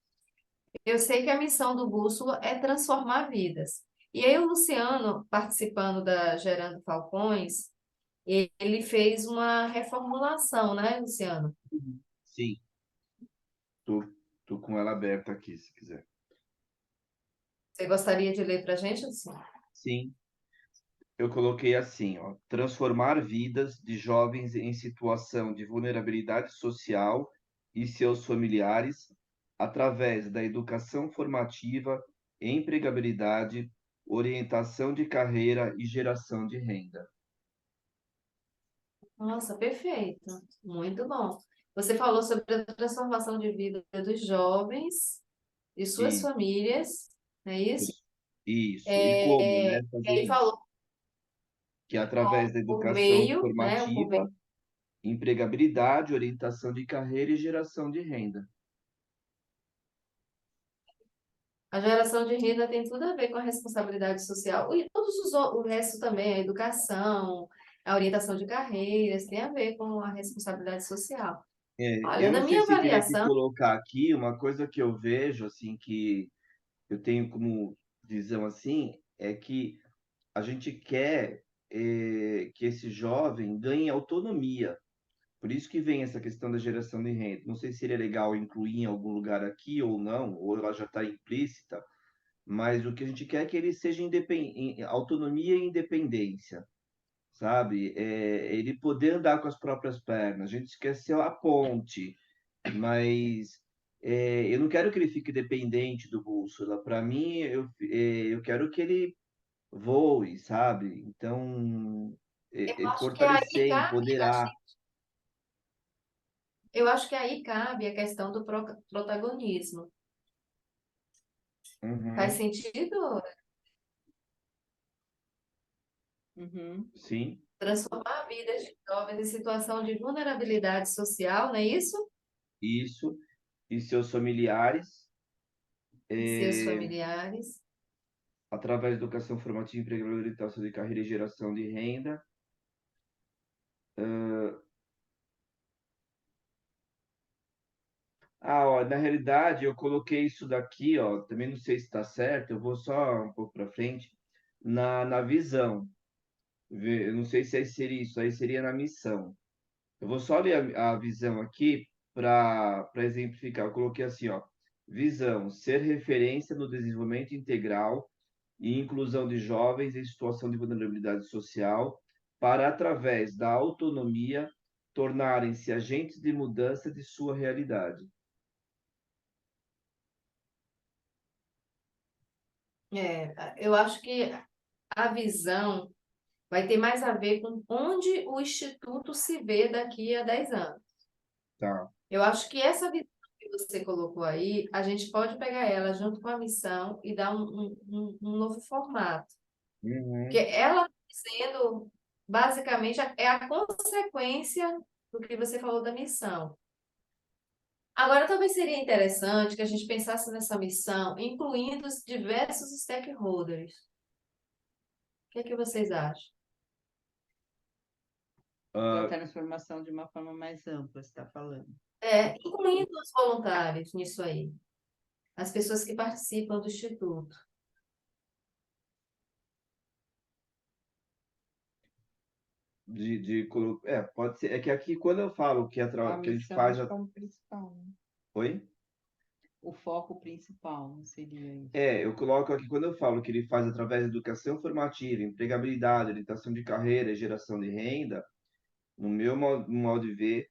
eu sei que a missão do Bússola é transformar vidas. E aí o Luciano, participando da Gerando Falcões, ele fez uma reformulação, né, Luciano? Sim. Tô com ela aberta aqui, se quiser. Você gostaria de ler para a gente, Luciano? Sim. Eu coloquei assim, ó, transformar vidas de jovens em situação de vulnerabilidade social e seus familiares através da educação formativa, empregabilidade, orientação de carreira e geração de renda. Nossa, perfeito. Muito bom. Você falou sobre a transformação de vida dos jovens, de suas E famílias, não é isso? isso. E como, né, E fazer aí isso? falou Que é através da por educação meio, né, por meio. formativa, empregabilidade, orientação de carreira e geração de renda. A geração de renda tem tudo a ver com a responsabilidade social. E o resto também, a educação, a orientação de carreiras, tem a ver com a responsabilidade social. Olha, Eu na não sei minha se teria que avaliação, colocar aqui uma coisa que eu vejo, assim, que eu tenho como visão assim, é que a gente quer que esse jovem ganhe autonomia. Por isso que vem essa questão da geração de renda. Não sei se seria legal incluir em algum lugar aqui ou não, ou ela já está implícita, mas o que a gente quer é que ele seja autonomia e independência, sabe? Ele poder andar com as próprias pernas. A gente quer ser a ponte, mas eu não quero que ele fique dependente do Bússola. Para mim, eu quero que ele voe, sabe? Então, eu acho que aí fortalecer, cabe a empoderar. gente, eu acho que aí cabe a questão do protagonismo. Faz Uhum, sentido Uhum. sim, transformar vidas de jovens em situação de vulnerabilidade social, não é isso? isso. E seus familiares, E seus eh, familiares. através da educação formativa, empregabilitação de carreira e geração de renda. Ó, na realidade, eu coloquei isso daqui, ó, também não sei se está certo, eu vou só um pouco para frente, na visão. Eu não sei se aí seria isso, aí seria na missão. Eu vou só ler a visão aqui para exemplificar. Eu coloquei assim, ó, visão, ser referência no desenvolvimento integral e inclusão de jovens em situação de vulnerabilidade social, para, através da autonomia, tornarem-se agentes de mudança de sua realidade. Eu acho que a visão vai ter mais a ver com onde o Instituto se vê daqui a 10 anos. Tá. Eu acho que essa visão que você colocou aí, a gente pode pegar ela junto com a missão e dar um novo formato. Porque Uhum. ela sendo, basicamente, é a consequência do que você falou da missão. Agora, talvez seria interessante que a gente pensasse nessa missão, incluindo os diversos stakeholders. O que é que vocês acham? Da Ah, transformação de uma forma mais ampla, você está falando. Incluindo os voluntários nisso aí, as pessoas que participam do Instituto. pode ser. É que aqui, quando eu falo A que a gente missão faz. acho que é o principal, né? Oi? O foco principal seria isso. Eu coloco aqui, quando eu falo que ele faz através da educação formativa, empregabilidade, orientação de carreira e geração de renda, no meu modo de ver,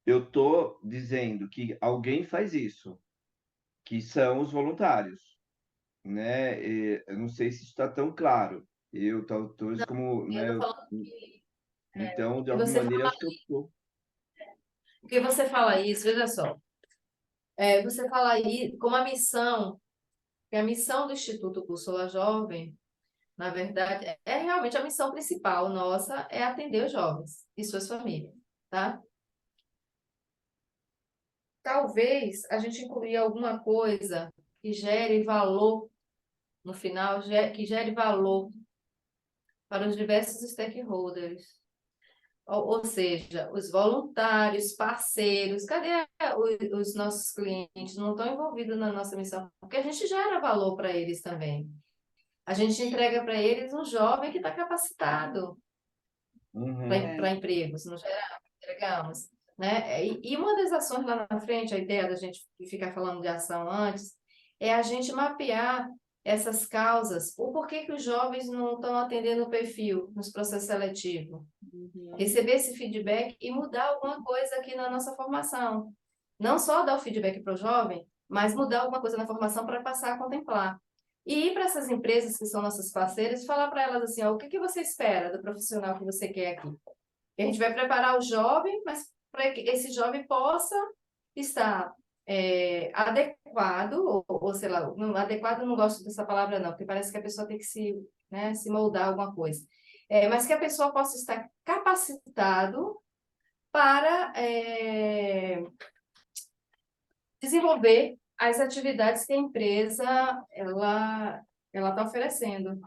eu estou dizendo que alguém faz isso, que são os voluntários, né? Eu não sei se está tão claro. Eu estou como, Eu né? estou falando que, Então, de que alguma você, maneira, acho que eu estou. que você fala isso, veja só. Você fala aí como a missão, que a missão do Instituto Bússola Jovem, na verdade, é realmente a missão principal nossa, é atender os jovens e suas famílias, tá? Talvez a gente incluir alguma coisa que gere valor no final, que gere valor para os diversos stakeholders. Ou seja, os voluntários, parceiros, cadê os nossos clientes? Não estão envolvidos na nossa missão, porque a gente gera valor para eles também. A gente entrega para eles um jovem que está capacitado Uhum. É, para empregos, no geral, entregamos. Né? E uma das ações lá na frente, a ideia da gente ficar falando de ação antes, é a gente mapear essas causas, o porquê que os jovens não estão atendendo o perfil nos processos seletivos. uhum. Receber esse feedback e mudar alguma coisa aqui na nossa formação. Não só dar o feedback para o jovem, mas mudar alguma coisa na formação para passar a contemplar. E ir para essas empresas que são nossas parceiras e falar para elas assim, ó, o que que você espera do profissional que você quer aqui? E a gente vai preparar o jovem, mas para que esse jovem possa estar adequado, ou sei lá, não, adequado eu não gosto dessa palavra não, porque parece que a pessoa tem que se moldar a alguma coisa. Mas que a pessoa possa estar capacitado para desenvolver as atividades que a empresa ela está oferecendo.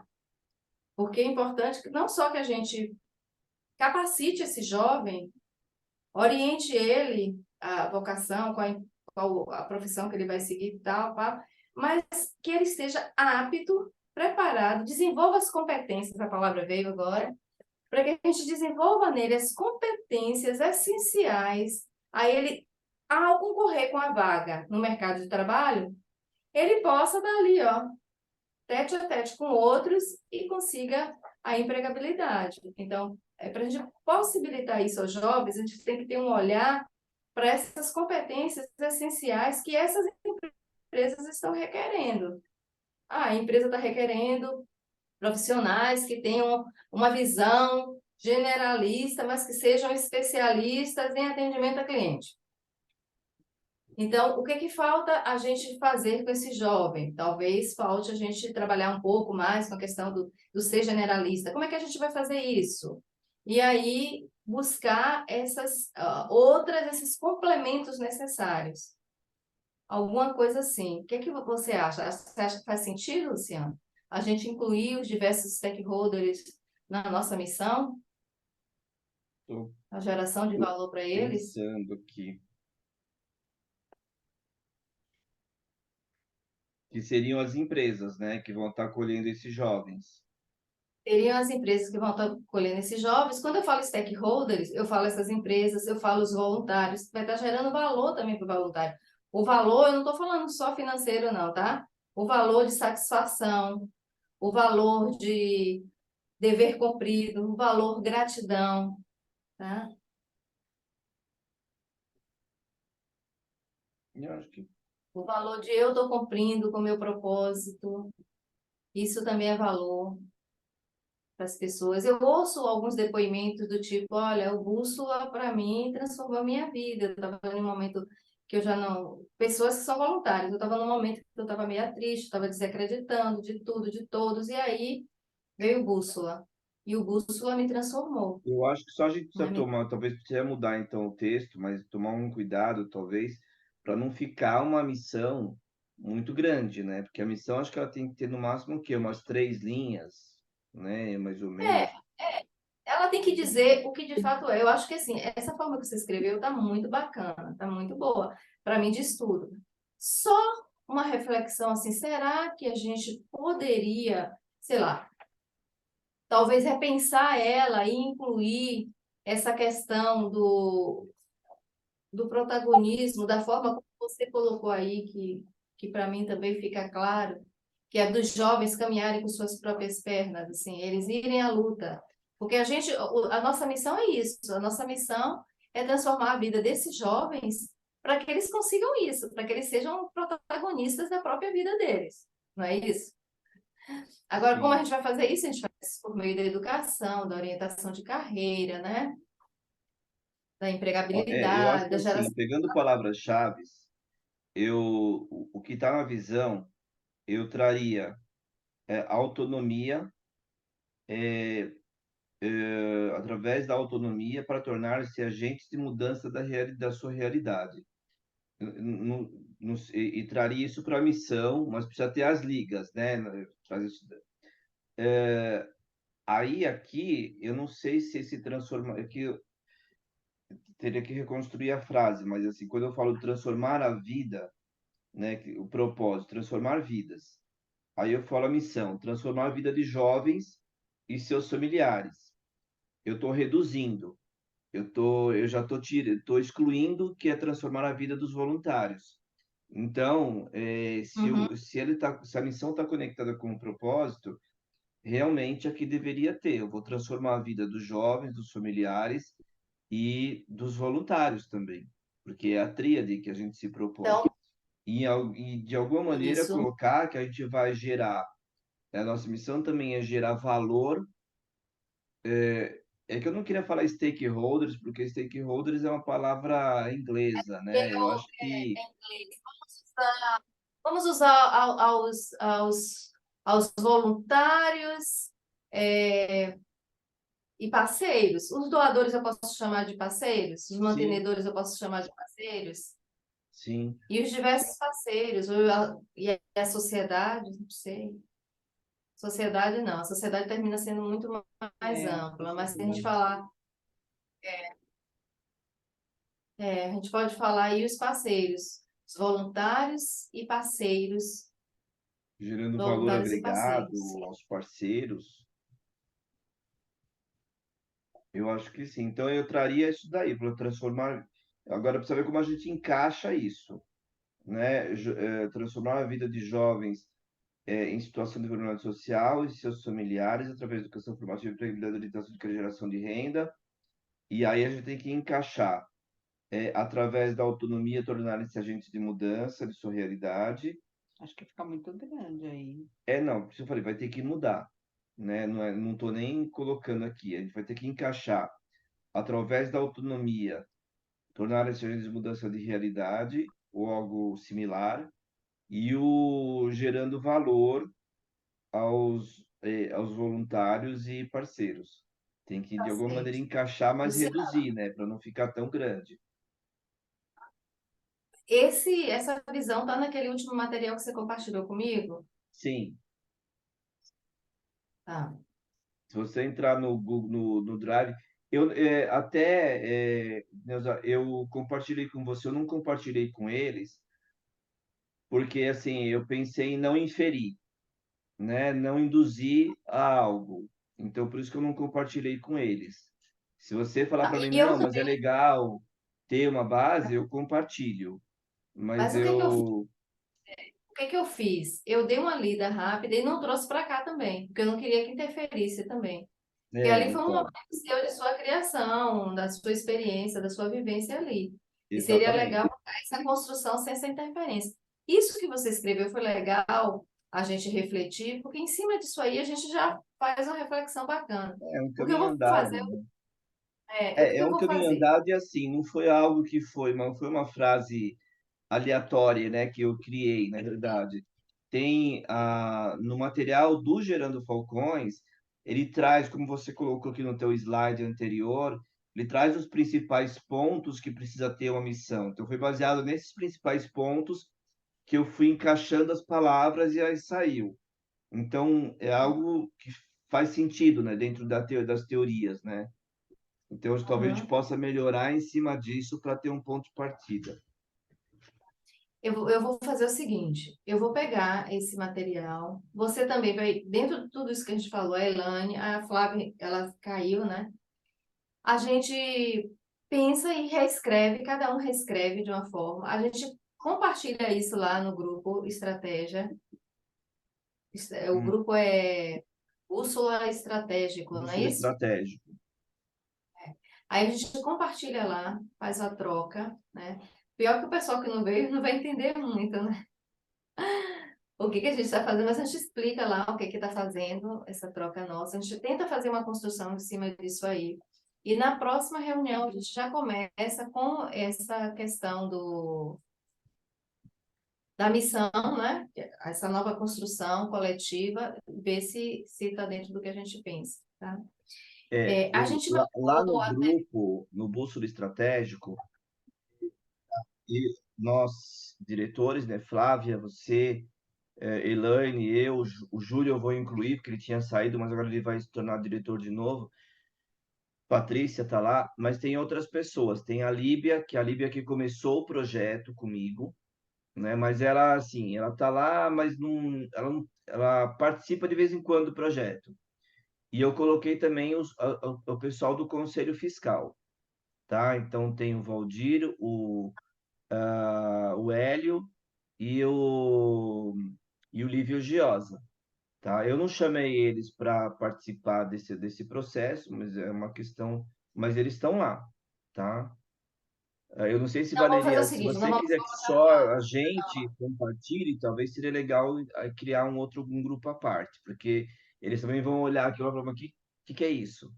Porque é importante que não só que a gente capacite esse jovem oriente ele, a vocação, qual a profissão que ele vai seguir e tal, pá, mas que ele esteja apto, preparado, desenvolva as competências, a palavra veio agora, para que a gente desenvolva nele as competências essenciais a ele, ao concorrer com a vaga no mercado de trabalho, ele possa dali, ó, tete a tete com outros e consiga a empregabilidade. Então, para a gente possibilitar isso aos jovens, a gente tem que ter um olhar para essas competências essenciais que essas empresas estão requerendo. A empresa está requerendo profissionais que tenham uma visão generalista, mas que sejam especialistas em atendimento a cliente. Então, o que que falta a gente fazer com esse jovem? Talvez falte a gente trabalhar um pouco mais com a questão do ser generalista. Como é que a gente vai fazer isso? E aí, buscar esses complementos necessários. Alguma coisa assim. O que que você acha? Você acha que faz sentido, Luciano? A gente incluir os diversos stakeholders na nossa missão, Estou a geração de valor para eles? pensando aqui. Que seriam as empresas, né, que vão estar acolhendo esses jovens. Seriam as empresas que vão estar colhendo esses jovens. Quando eu falo stakeholders, eu falo essas empresas, eu falo os voluntários, vai estar gerando valor também para o voluntário. O valor, eu não estou falando só financeiro, não, tá? O valor de satisfação, o valor de dever cumprido, o valor gratidão, tá? Eu acho que O valor de eu estou cumprindo com o meu propósito, isso também é valor para as pessoas. Eu ouço alguns depoimentos do tipo, olha, o bússola para mim transformou a minha vida. Eu estava em um momento que eu já não... Pessoas que são voluntárias, eu estava num momento que eu estava meio triste, estava desacreditando de tudo, de todos, e aí veio o bússola. E o bússola me transformou, eu acho que só a gente né? precisa tomar, talvez precisa mudar então o texto, mas tomar um cuidado, talvez, para não ficar uma missão muito grande, né? Porque a missão acho que ela tem que ter no máximo o quê? Umas 3 linhas, né? Mais ou É, menos. ela tem que dizer o que de fato é. Eu acho que assim, essa forma que você escreveu está muito bacana, está muito boa para mim de estudo. Só uma reflexão assim, será que a gente poderia, sei lá, talvez repensar ela e incluir essa questão do protagonismo, da forma como você colocou aí, que para mim também fica claro, que é dos jovens caminharem com suas próprias pernas, assim, eles irem à luta. Porque a nossa missão é isso, a nossa missão é transformar a vida desses jovens para que eles consigam isso, para que eles sejam protagonistas da própria vida deles, não é isso? Agora, como a Sim. gente vai fazer isso? A gente faz por meio da educação, da orientação de carreira, né? Da Eu acho empregabilidade, que da assim, geração. pegando palavras-chave, o que está na visão, eu traria autonomia, através da autonomia para tornar-se agentes de mudança da sua realidade. E traria isso para a missão, mas precisa ter as ligas, né? Aí aqui, eu não sei se esse transforma, aqui eu teria que reconstruir a frase, mas assim, quando eu falo transformar a vida, né, o propósito, transformar vidas. Aí eu falo a missão, transformar a vida de jovens e seus familiares. Eu estou reduzindo, eu já estou excluindo que é transformar a vida dos voluntários. Então, Uhum. se a missão está conectada com o propósito, realmente aqui deveria ter. Eu vou transformar a vida dos jovens, dos familiares e dos voluntários também, porque é a tríade que a gente se propõe. Então, E de alguma maneira isso. colocar que a gente vai gerar, a nossa missão também é gerar valor. É que eu não queria falar stakeholders, porque stakeholders é uma palavra inglesa, né? Eu acho que Vamos usar aos voluntários é, e parceiros. Os doadores eu posso chamar de parceiros, os sim, mantenedores eu posso chamar de parceiros, sim, e os diversos parceiros, e a sociedade, não sei. Sociedade não, a sociedade termina sendo muito mais É, ampla, mas se a gente sociedade. falar A gente pode falar aí os parceiros, os voluntários e parceiros, Gerando valor voluntários e agregado parceiros. aos parceiros. Eu acho que sim. Então eu traria isso daí para transformar. Agora precisa ver como a gente encaixa isso, né? Transformar a vida de jovens em situação de vulnerabilidade social e seus familiares através da educação formativa, empregabilidade, orientação de geração de renda. E aí a gente tem que encaixar através da autonomia, tornarem-se agentes de mudança de sua realidade. Acho que fica muito grande aí. Não, por isso eu falei, vai ter que mudar, né? Não estou nem colocando aqui. A gente vai ter que encaixar através da autonomia, tornar esse agente de mudança de realidade ou algo similar, e o gerando valor aos voluntários e parceiros. Tem que, de alguma maneira, Parceiros. encaixar, mas Luciano, reduzir, né? Para não ficar tão grande. essa visão está naquele último material que você compartilhou comigo? Sim, Tá. se você entrar no Google, no Drive, Neuza, eu compartilhei com você, eu não compartilhei com eles, porque assim, eu pensei em não inferir, né? Não induzir a algo. Então, por isso que eu não compartilhei com eles. Se você falar para mim, E eu não, mas é também, legal ter uma base, eu compartilho. Mas mas eu. o que que eu fiz? Eu dei uma lida rápida e não trouxe para cá também, porque eu não queria que interferisse também. Porque ali foi um Então, momento seu de sua criação, da sua experiência, da sua vivência ali. E seria exatamente. legal essa construção sem essa interferência. Isso que você escreveu foi legal a gente refletir, porque em cima disso aí a gente já faz uma reflexão bacana. É um O que eu caminho vou andado, fazer, né? o que É eu um vou caminho fazer? andado e assim, não foi algo que foi uma frase aleatória, né, que eu criei, na verdade. Tem no material do Gerando Falcões, ele traz, como você colocou aqui no teu slide anterior, ele traz os principais pontos que precisa ter uma missão. Então, foi baseado nesses principais pontos que eu fui encaixando as palavras e aí saiu. Então, é algo que faz sentido, né, dentro das teorias, né? Então, talvez a gente Uhum. possa melhorar em cima disso para ter um ponto de partida. Eu vou fazer o seguinte, eu vou pegar esse material, você também vai, dentro de tudo isso que a gente falou, a Elane, a Flávia, ela caiu, né? A gente pensa e reescreve, cada um reescreve de uma forma, a gente compartilha isso lá no grupo Estratégia, o Hum, grupo é Bússola Estratégico, não é bússola isso? estratégica. Aí a gente compartilha lá, faz a troca, né? Pior que o pessoal que não veio não vai entender muito, né? O que que a gente está fazendo, mas a gente explica lá o que que está fazendo, essa troca nossa. A gente tenta fazer uma construção em cima disso aí. E na próxima reunião, a gente já começa com essa questão da missão, né? Essa nova construção coletiva, ver se está dentro do que a gente pensa, tá? A gente Lá no marcou até. grupo, no Bússola Estratégico, e nós, diretores, né, Flávia, você, Elaine, eu, o Júlio eu vou incluir, porque ele tinha saído, mas agora ele vai se tornar diretor de novo. Patrícia tá lá, mas tem outras pessoas. Tem a Líbia, que é a Líbia que começou o projeto comigo, né? Mas ela, assim, ela tá lá, mas ela participa de vez em quando do projeto. E eu coloquei também o pessoal do Conselho Fiscal, tá? Então tem o Valdir, o Hélio e o Lívio Giosa, tá? Eu não chamei eles para participar desse processo, mas é uma questão, mas eles estão lá, tá? Eu não sei se Então, vamos fazer o valeria, se seguinte, nós você vamos quiser que colocar. só a gente compartilhe, talvez seria legal criar um grupo à parte, porque eles também vão olhar aquilo e falar, que é isso?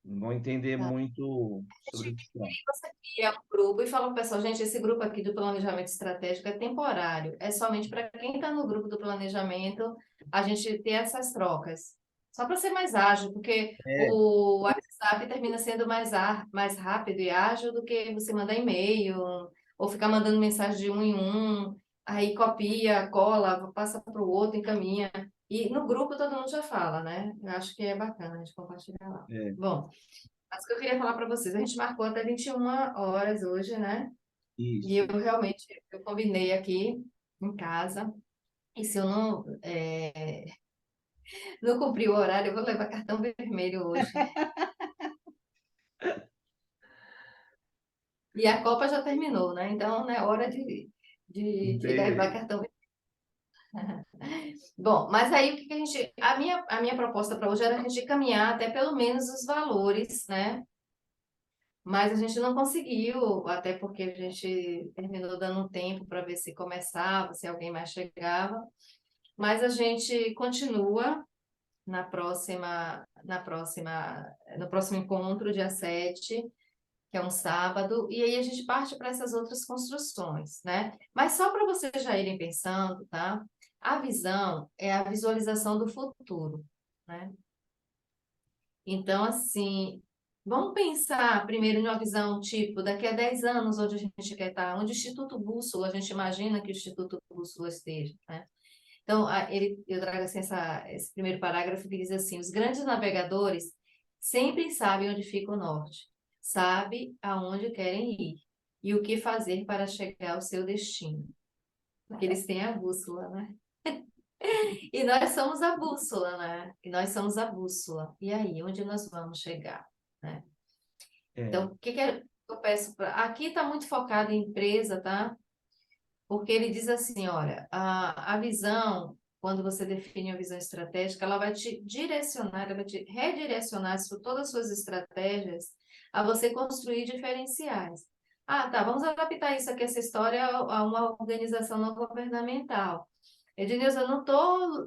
Não vão entender Tá. muito sobre o que se trata. Você cria um grupo e fala para o pessoal, gente, esse grupo aqui do planejamento estratégico é temporário, é somente para quem está no grupo do planejamento a gente ter essas trocas. Só para ser mais ágil, porque É, o WhatsApp termina sendo mais rápido e ágil do que você mandar e-mail ou ficar mandando mensagem de um em um, aí copia, cola, passa para o outro, encaminha. E no grupo todo mundo já fala, né? Eu acho que é bacana a gente compartilhar lá. é. Bom. Mas o que eu queria falar para vocês, a gente marcou até 21 horas hoje, né? E eu Isso. realmente, eu combinei aqui em casa, e se eu não cumprir o horário, eu vou levar cartão vermelho hoje. E a Copa já terminou, né? Então, não é hora de levar Beleza. cartão vermelho. Bom, mas aí o que que a gente. A minha proposta para hoje era a gente caminhar até pelo menos os valores, né? Mas a gente não conseguiu, até porque a gente terminou dando um tempo para ver se começava, se alguém mais chegava. Mas a gente continua no próximo encontro, dia 7, que é um sábado, e aí a gente parte para essas outras construções, né? Mas só para vocês já irem pensando, tá? A visão é a visualização do futuro, né? Então, assim, vamos pensar primeiro em uma visão tipo, daqui a 10 anos, onde a gente quer estar, onde o Instituto Bússola, a gente imagina que o Instituto Bússola esteja, né? Então, eu trago assim, esse primeiro parágrafo que diz assim: os grandes navegadores sempre sabem onde fica o norte, sabem aonde querem ir e o que fazer para chegar ao seu destino. Porque eles têm a bússola, né? E nós somos a bússola, né? E nós somos a bússola. E aí, onde nós vamos chegar, né? É. Então, o que que eu peço para... Aqui está muito focado em empresa, tá? Porque ele diz assim, olha, a visão, quando você define a visão estratégica, ela vai te direcionar, ela vai te redirecionar todas as suas estratégias a você construir diferenciais. Ah, tá, vamos adaptar isso aqui, essa história, a uma organização não governamental. Ednilson, eu não estou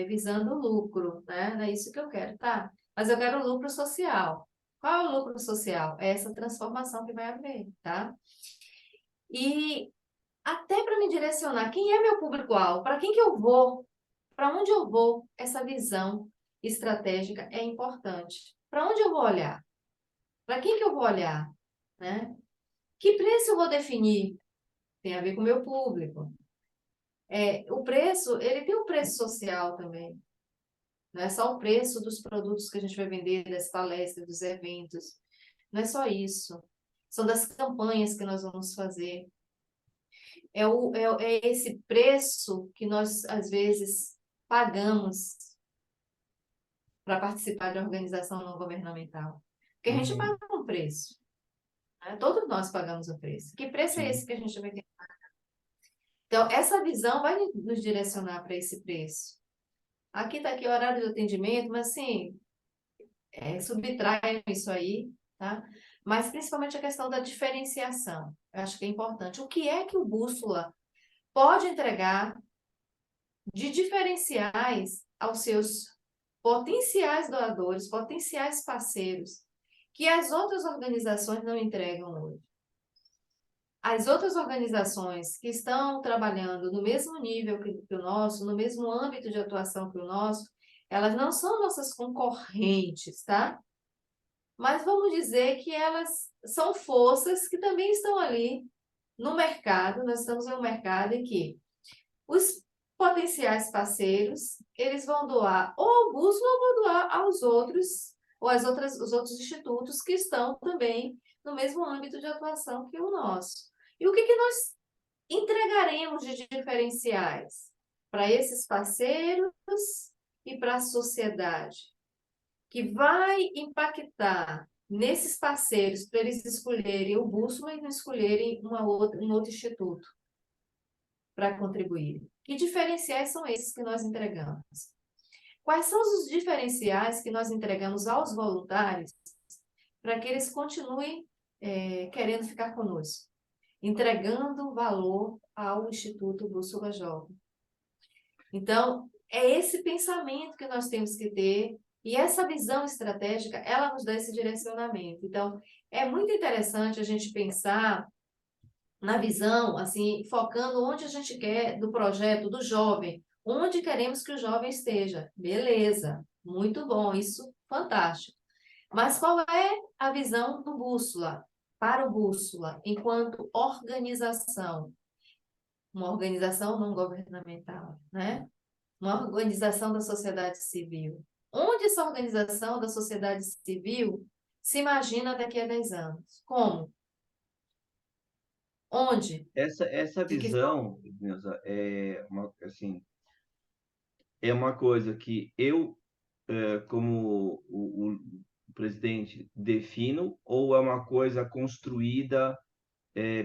visando lucro, né? Não é isso que eu quero, tá? Mas eu quero lucro social. Qual é o lucro social? É essa transformação que vai haver, tá? E até para me direcionar, quem é meu público-alvo? Para quem que eu vou? Para onde eu vou? Essa visão estratégica é importante. Para onde eu vou olhar? Para quem que eu vou olhar? Né? Que preço eu vou definir? Tem a ver com o meu público. O preço, ele tem um preço social também. Não é só o preço dos produtos que a gente vai vender, das palestras, dos eventos. Não é só isso. São das campanhas que nós vamos fazer. É esse preço que nós, às vezes, pagamos para participar de uma organização não governamental. Porque a gente Uhum. paga um preço, né? Todos nós pagamos um preço. Que preço é Sim. esse que a gente vai ter? Então, essa visão vai nos direcionar para esse preço. Aqui está aqui o horário de atendimento, mas assim, subtrai isso aí, tá? Mas principalmente a questão da diferenciação. Eu acho que é importante. O que é que o Bússola pode entregar de diferenciais aos seus potenciais doadores, potenciais parceiros, que as outras organizações não entregam hoje? As outras organizações que estão trabalhando no mesmo nível que o nosso, no mesmo âmbito de atuação que o nosso, elas não são nossas concorrentes, tá? Mas vamos dizer que elas são forças que também estão ali no mercado. Nós estamos em um mercado em que os potenciais parceiros, eles vão doar ou ao Bússola ou vão doar aos outros, ou os outros institutos que estão também no mesmo âmbito de atuação que o nosso. E o que que nós entregaremos de diferenciais para esses parceiros e para a sociedade, que vai impactar nesses parceiros para eles escolherem o Bússola e não escolherem um outro instituto para contribuir? Que diferenciais são esses que nós entregamos? Quais são os diferenciais que nós entregamos aos voluntários para que eles continuem querendo ficar conosco, entregando valor ao Instituto Bússola Jovem? Então, é esse pensamento que nós temos que ter, e essa visão estratégica, ela nos dá esse direcionamento. Então, é muito interessante a gente pensar na visão, assim, focando onde a gente quer do projeto do jovem, onde queremos que o jovem esteja. Beleza, muito bom, isso fantástico. Mas qual é a visão do Bússola, para o Bússola, enquanto organização? Uma organização não governamental, né? Uma organização da sociedade civil. Onde essa organização da sociedade civil se imagina daqui a 10 anos? Como? Onde? Essa De que forma? visão, Nilza, é uma coisa que eu, como o presidente, defino, ou é uma coisa construída,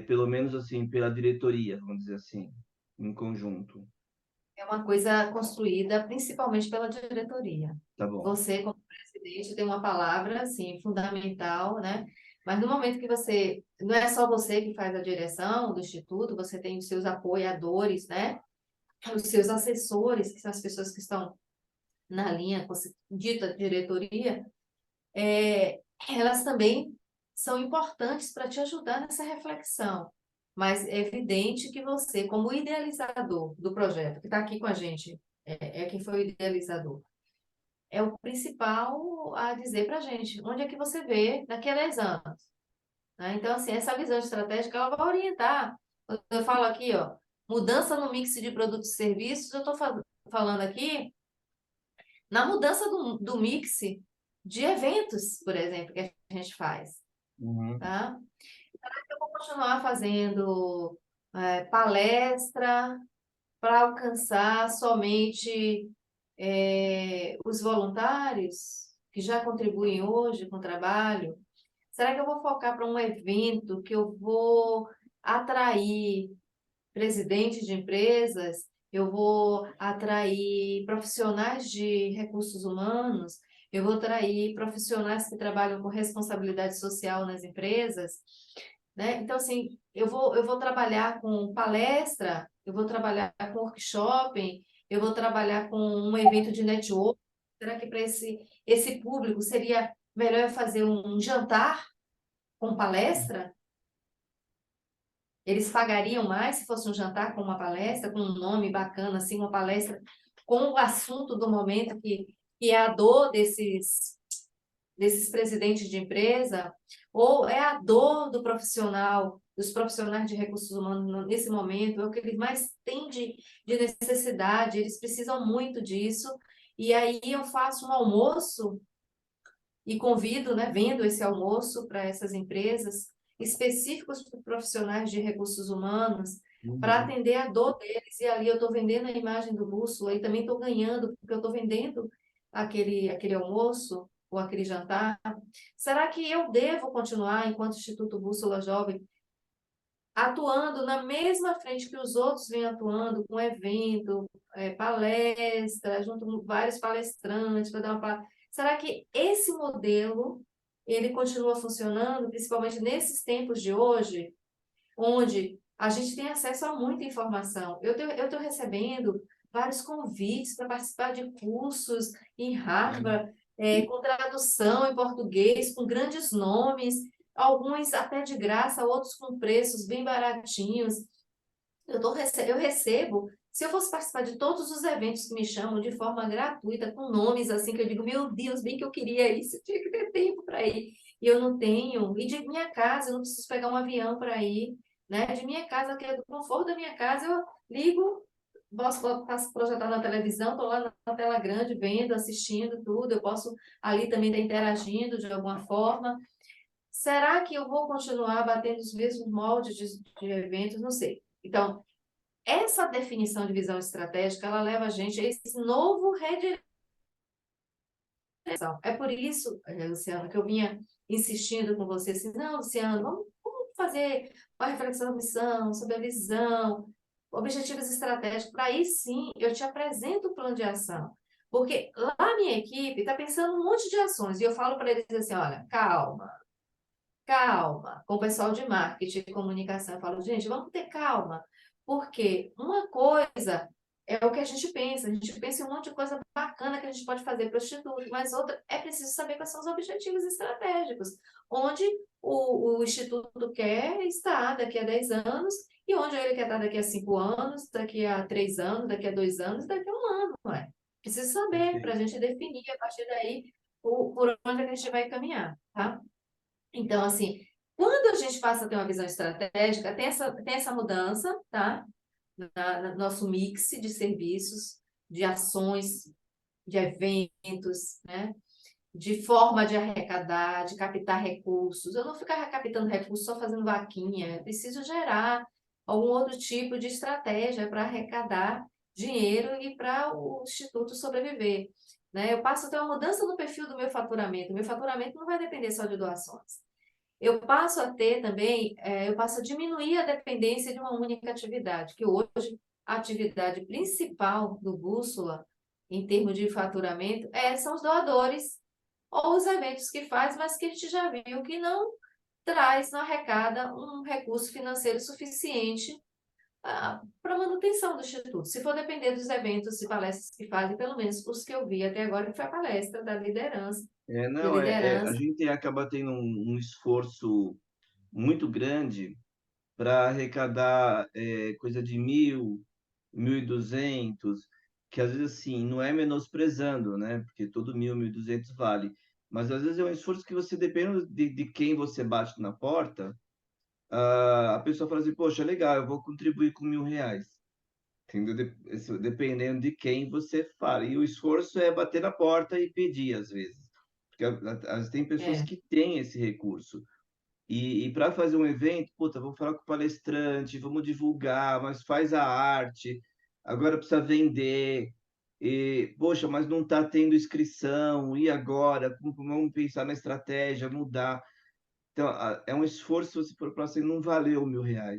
pelo menos assim, pela diretoria, vamos dizer assim, em conjunto? É uma coisa construída principalmente pela diretoria. Tá bom. Você, como presidente, tem uma palavra, assim, fundamental, né? Mas no momento que você... Não é só você que faz a direção do Instituto, você tem os seus apoiadores, né? Os seus assessores, que são as pessoas que estão na linha dita diretoria, elas também são importantes para te ajudar nessa reflexão. Mas é evidente que você, como idealizador do projeto, que está aqui com a gente, é quem foi o idealizador, é o principal a dizer para a gente onde é que você vê daqui a 10 anos. Né? Então, assim, essa visão estratégica ela vai orientar. Eu falo aqui, ó, mudança no mix de produtos e serviços, eu estou falando aqui na mudança do mix de eventos, por exemplo, que a gente faz. Uhum. Tá? Eu vou continuar fazendo palestra para alcançar somente os voluntários que já contribuem hoje com o trabalho? Será que eu vou focar para um evento que eu vou atrair presidentes de empresas, eu vou atrair profissionais de recursos humanos, eu vou atrair profissionais que trabalham com responsabilidade social nas empresas, né? Então, assim, eu vou trabalhar com palestra, eu vou trabalhar com workshop, eu vou trabalhar com um evento de network. Será que para esse público seria melhor eu fazer um jantar com palestra? Eles pagariam mais se fosse um jantar com uma palestra, com um nome bacana, assim, uma palestra com o assunto do momento, que é a dor desses presidentes de empresa, ou é a dor do profissional, dos profissionais de recursos humanos nesse momento, é o que eles mais têm de necessidade, eles precisam muito disso. E aí eu faço um almoço e convido, né, vendo esse almoço para essas empresas, específicos para profissionais de recursos humanos, para Uhum. atender a dor deles. E ali eu estou vendendo a imagem do Bússola e também estou ganhando, porque eu estou vendendo aquele almoço ou aquele jantar. Será que eu devo continuar, enquanto Instituto Bússola Jovem, atuando na mesma frente que os outros vêm atuando, com evento, palestra, junto com vários palestrantes, para dar uma Será que esse modelo ele continua funcionando, principalmente nesses tempos de hoje, onde a gente tem acesso a muita informação? Eu estou recebendo vários convites para participar de cursos em Harvard, com tradução em português, com grandes nomes, alguns até de graça, outros com preços bem baratinhos. Eu recebo, se eu fosse participar de todos os eventos que me chamam de forma gratuita, com nomes assim, que eu digo, meu Deus, bem que eu queria isso, eu tinha que ter tempo para ir, e eu não tenho, e de minha casa, eu não preciso pegar um avião para ir, né? De minha casa, que é do conforto da minha casa, eu ligo, posso projetar na televisão, estou lá na tela grande, vendo, assistindo tudo, eu posso ali também estar interagindo de alguma forma. Será que eu vou continuar batendo os mesmos moldes de eventos? Não sei. Então, essa definição de visão estratégica, ela leva a gente a esse novo redireção. É por isso, Luciano, que eu vinha insistindo com você assim, não, Luciano, vamos fazer uma reflexão da missão, sobre a visão, objetivos estratégicos, para aí sim eu te apresento o plano de ação. Porque lá a minha equipe está pensando um monte de ações, e eu falo para eles assim, olha, calma, calma, com o pessoal de marketing e comunicação, eu falo, gente, vamos ter calma, porque uma coisa é o que a gente pensa em um monte de coisa bacana que a gente pode fazer para o Instituto, mas outra é preciso saber quais são os objetivos estratégicos, onde o Instituto quer estar daqui a 10 anos e onde ele quer estar daqui a 5 anos, daqui a 3 anos, daqui a 2 anos, daqui a 1 ano, não é? Preciso saber para a Perfeito. gente definir a partir daí por onde a gente vai caminhar, tá? Então, assim, quando a gente passa a ter uma visão estratégica, tem essa mudança, tá? No nosso mix de serviços, de ações, de eventos, né? de forma de arrecadar, de captar recursos. Eu não ficar captando recursos só fazendo vaquinha. Eu preciso gerar algum outro tipo de estratégia para arrecadar dinheiro e para o Instituto sobreviver. Né? Eu passo a ter uma mudança no perfil do meu faturamento. Meu faturamento não vai depender só de doações. Eu passo a ter também, eu passo a diminuir a dependência de uma única atividade, que hoje a atividade principal do Bússola, em termos de faturamento, são os doadores ou os eventos que faz, mas que a gente já viu que não traz, não arrecada um recurso financeiro suficiente para a manutenção do Instituto. Se for depender dos eventos e palestras que fazem, pelo menos os que eu vi até agora, que foi a palestra da liderança, de Não, a liderança. gente acaba tendo um esforço muito grande para arrecadar coisa de 1.200, que às vezes assim, não é menosprezando, né? Porque todo 1.200 vale. Mas às vezes é um esforço que você depende de quem você bate na porta, a pessoa fala assim, poxa, legal, eu vou contribuir com R$ 1.000. Entendeu? Dependendo de quem você fala. E o esforço é bater na porta e pedir, às vezes. Porque tem pessoas É. que têm esse recurso. E para fazer um evento, puta, vamos falar com o palestrante, vamos divulgar, mas faz a arte, agora precisa vender, e, poxa, mas não está tendo inscrição, e agora? Vamos pensar na estratégia, mudar. Então, é um esforço, se for para assim, não valeu R$ 1.000,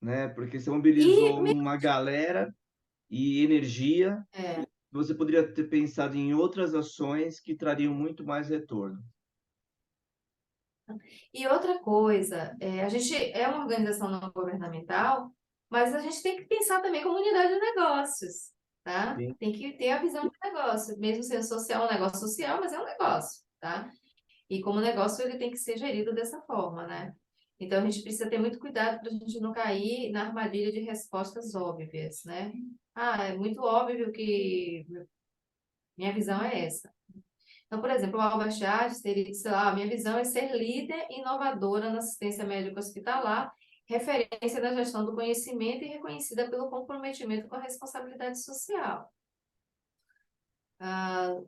né? Porque você E, mobilizou uma galera e energia, é, você poderia ter pensado em outras ações que trariam muito mais retorno. e outra coisa, a gente é uma organização não governamental, mas a gente tem que pensar também como unidade de negócios, tá? Sim. Tem que ter a visão de negócio, mesmo sendo social, é um negócio social, mas é um negócio, tá? E como negócio ele tem que ser gerido dessa forma, né? Então a gente precisa ter muito cuidado para a gente não cair na armadilha de respostas óbvias, né? Ah, é muito óbvio que minha visão é essa. Então, por exemplo, o Albert Einstein teria, sei lá, a minha visão é ser líder inovadora na assistência médica hospitalar, referência da gestão do conhecimento e reconhecida pelo comprometimento com a responsabilidade social. Ah,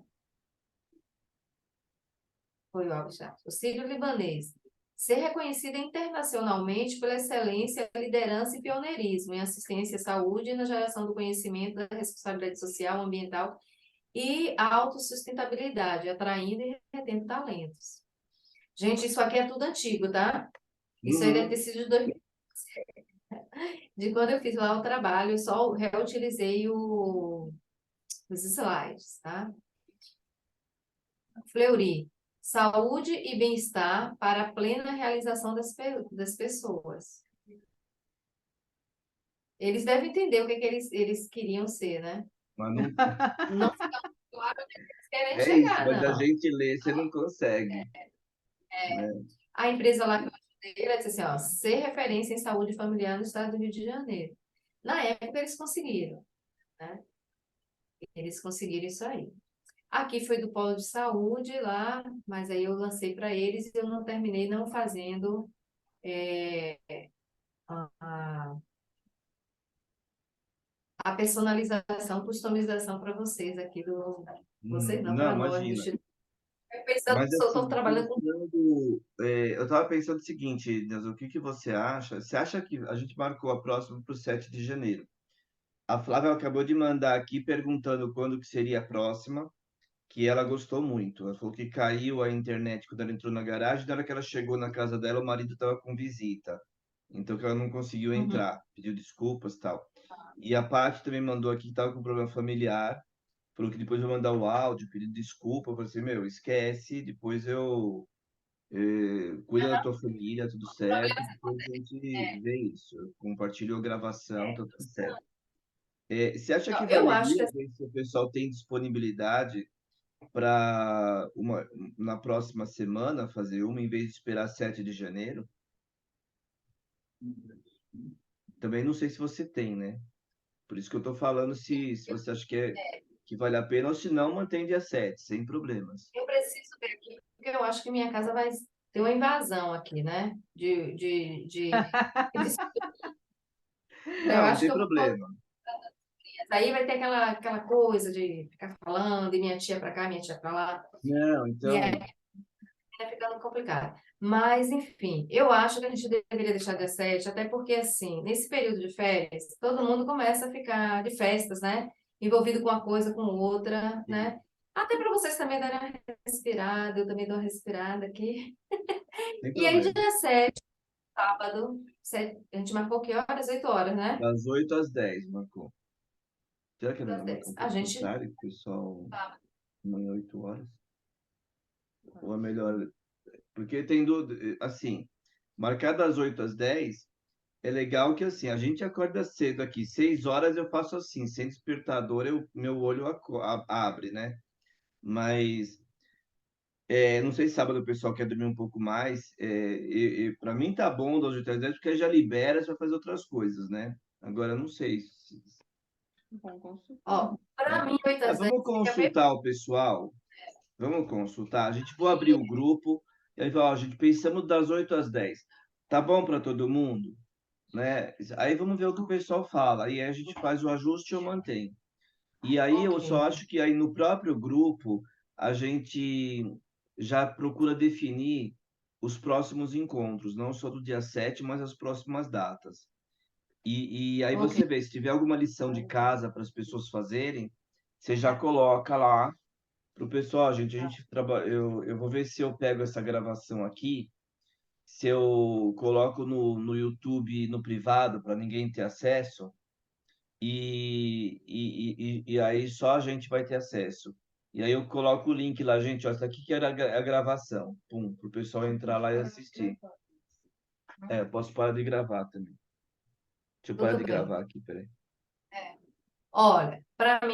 foi o Albert Einstein. O Sírio-Libanês. Ser reconhecida internacionalmente pela excelência, liderança e pioneirismo em assistência à saúde e na geração do conhecimento da responsabilidade social, ambiental e autossustentabilidade, atraindo e retendo talentos. Gente, isso aqui é tudo antigo, tá? Isso aí deve ter Uhum. sido de 2000. De quando eu fiz lá o trabalho, eu só reutilizei os slides, tá? Fleury. Saúde e bem-estar para a plena realização das pessoas. Eles devem entender o que eles queriam ser, né? Mas não, Não fica muito claro onde eles querem é isso, chegar, mas a não. gente lê, você não consegue, né? A empresa lá que eu ajudei, ela disse assim, ó, ser referência em saúde familiar no estado do Rio de Janeiro. Na época, eles conseguiram, né? Eles conseguiram isso aí. Aqui foi do polo de saúde lá, mas aí eu lancei para eles e eu não terminei não fazendo é, a, a personalização, customização para vocês aqui do... Vocês não, Não, para nós do imagina. Instituto. Eu pensando, Mas estou assim, trabalhando com... eu estava pensando o seguinte, Deus, o que que você acha? Você acha que a gente marcou a próxima para o 7 de janeiro? A Flávia acabou de mandar aqui perguntando quando que seria a próxima, que ela gostou muito. Ela falou que caiu a internet quando ela entrou na garagem, na hora que ela chegou na casa dela, o marido estava com visita. Então que ela não conseguiu Uhum. entrar, pediu desculpas e tal. E a Paty também mandou aqui que estava com problema familiar, falou que depois vai mandar o áudio, pedindo desculpa. Eu falei assim, meu, esquece, depois cuida da tua família, tudo certo, depois a gente vê isso. Eu compartilho a gravação, tá tudo certo. Você acha que Eu acho que valeria ver se o pessoal tem disponibilidade para uma na próxima semana fazer uma, em vez de esperar 7 de janeiro? Também não sei se você tem, né? Por isso que eu estou falando se você acha que vale a pena, ou se não, mantém dia 7 sem problemas. eu preciso ver aqui, porque eu acho que minha casa vai ter uma invasão aqui, né? Eu Não, não acho que tem eu vou problema. Aí vai ter aquela coisa de ficar falando, e minha tia para cá, minha tia para lá. Não, E aí então, vai ficando complicado. Mas, enfim, eu acho que a gente deveria deixar dia 7, até porque, assim, nesse período de férias, todo mundo começa a ficar de festas, né? Envolvido com uma coisa, com outra, né? Até para vocês também darem uma respirada, eu também dou uma respirada aqui. sem E aí, problema. dia 7, sábado, a gente marcou que horas? 8 horas, né? Das 8 às 10, marcou. Será que não Das vai marcar 10. um A pouco mais gente. tarde, pessoal? Amanhã 8 horas? Ou é melhor? Porque tem assim, marcar das 8 às 10 é legal que assim, a gente acorda cedo aqui, 6 horas eu faço assim, sem despertador, meu olho abre, né? Mas não sei se sábado o pessoal quer dormir um pouco mais. Para mim tá bom das 8 às 10 porque já libera para fazer outras coisas, né? Agora eu não sei. Bom consultar. Ó, para Né? mim, 8 às 10 Vamos fica bem. consultar o pessoal. Vamos consultar. A gente vai abrir o grupo e aí, ó, a gente pensamos das 8 às 10. Tá bom para todo mundo? Né? Aí vamos ver o que o pessoal fala. Aí a gente faz o ajuste e eu mantenho. E aí eu só Ok. acho que aí no próprio grupo a gente já procura definir os próximos encontros, não só do dia 7, mas as próximas datas. E aí Ok. você vê, se tiver alguma lição de casa para as pessoas fazerem, você já coloca lá para o pessoal, gente, eu vou ver se eu pego essa gravação aqui, se eu coloco no YouTube no privado para ninguém ter acesso, e aí só a gente vai ter acesso. E aí eu coloco o link lá, gente, ó, essa aqui que era a gravação, pum, para o pessoal entrar lá e assistir. Eu posso parar de gravar também. Deixa eu parar Tudo de bem. gravar aqui, peraí. Olha, para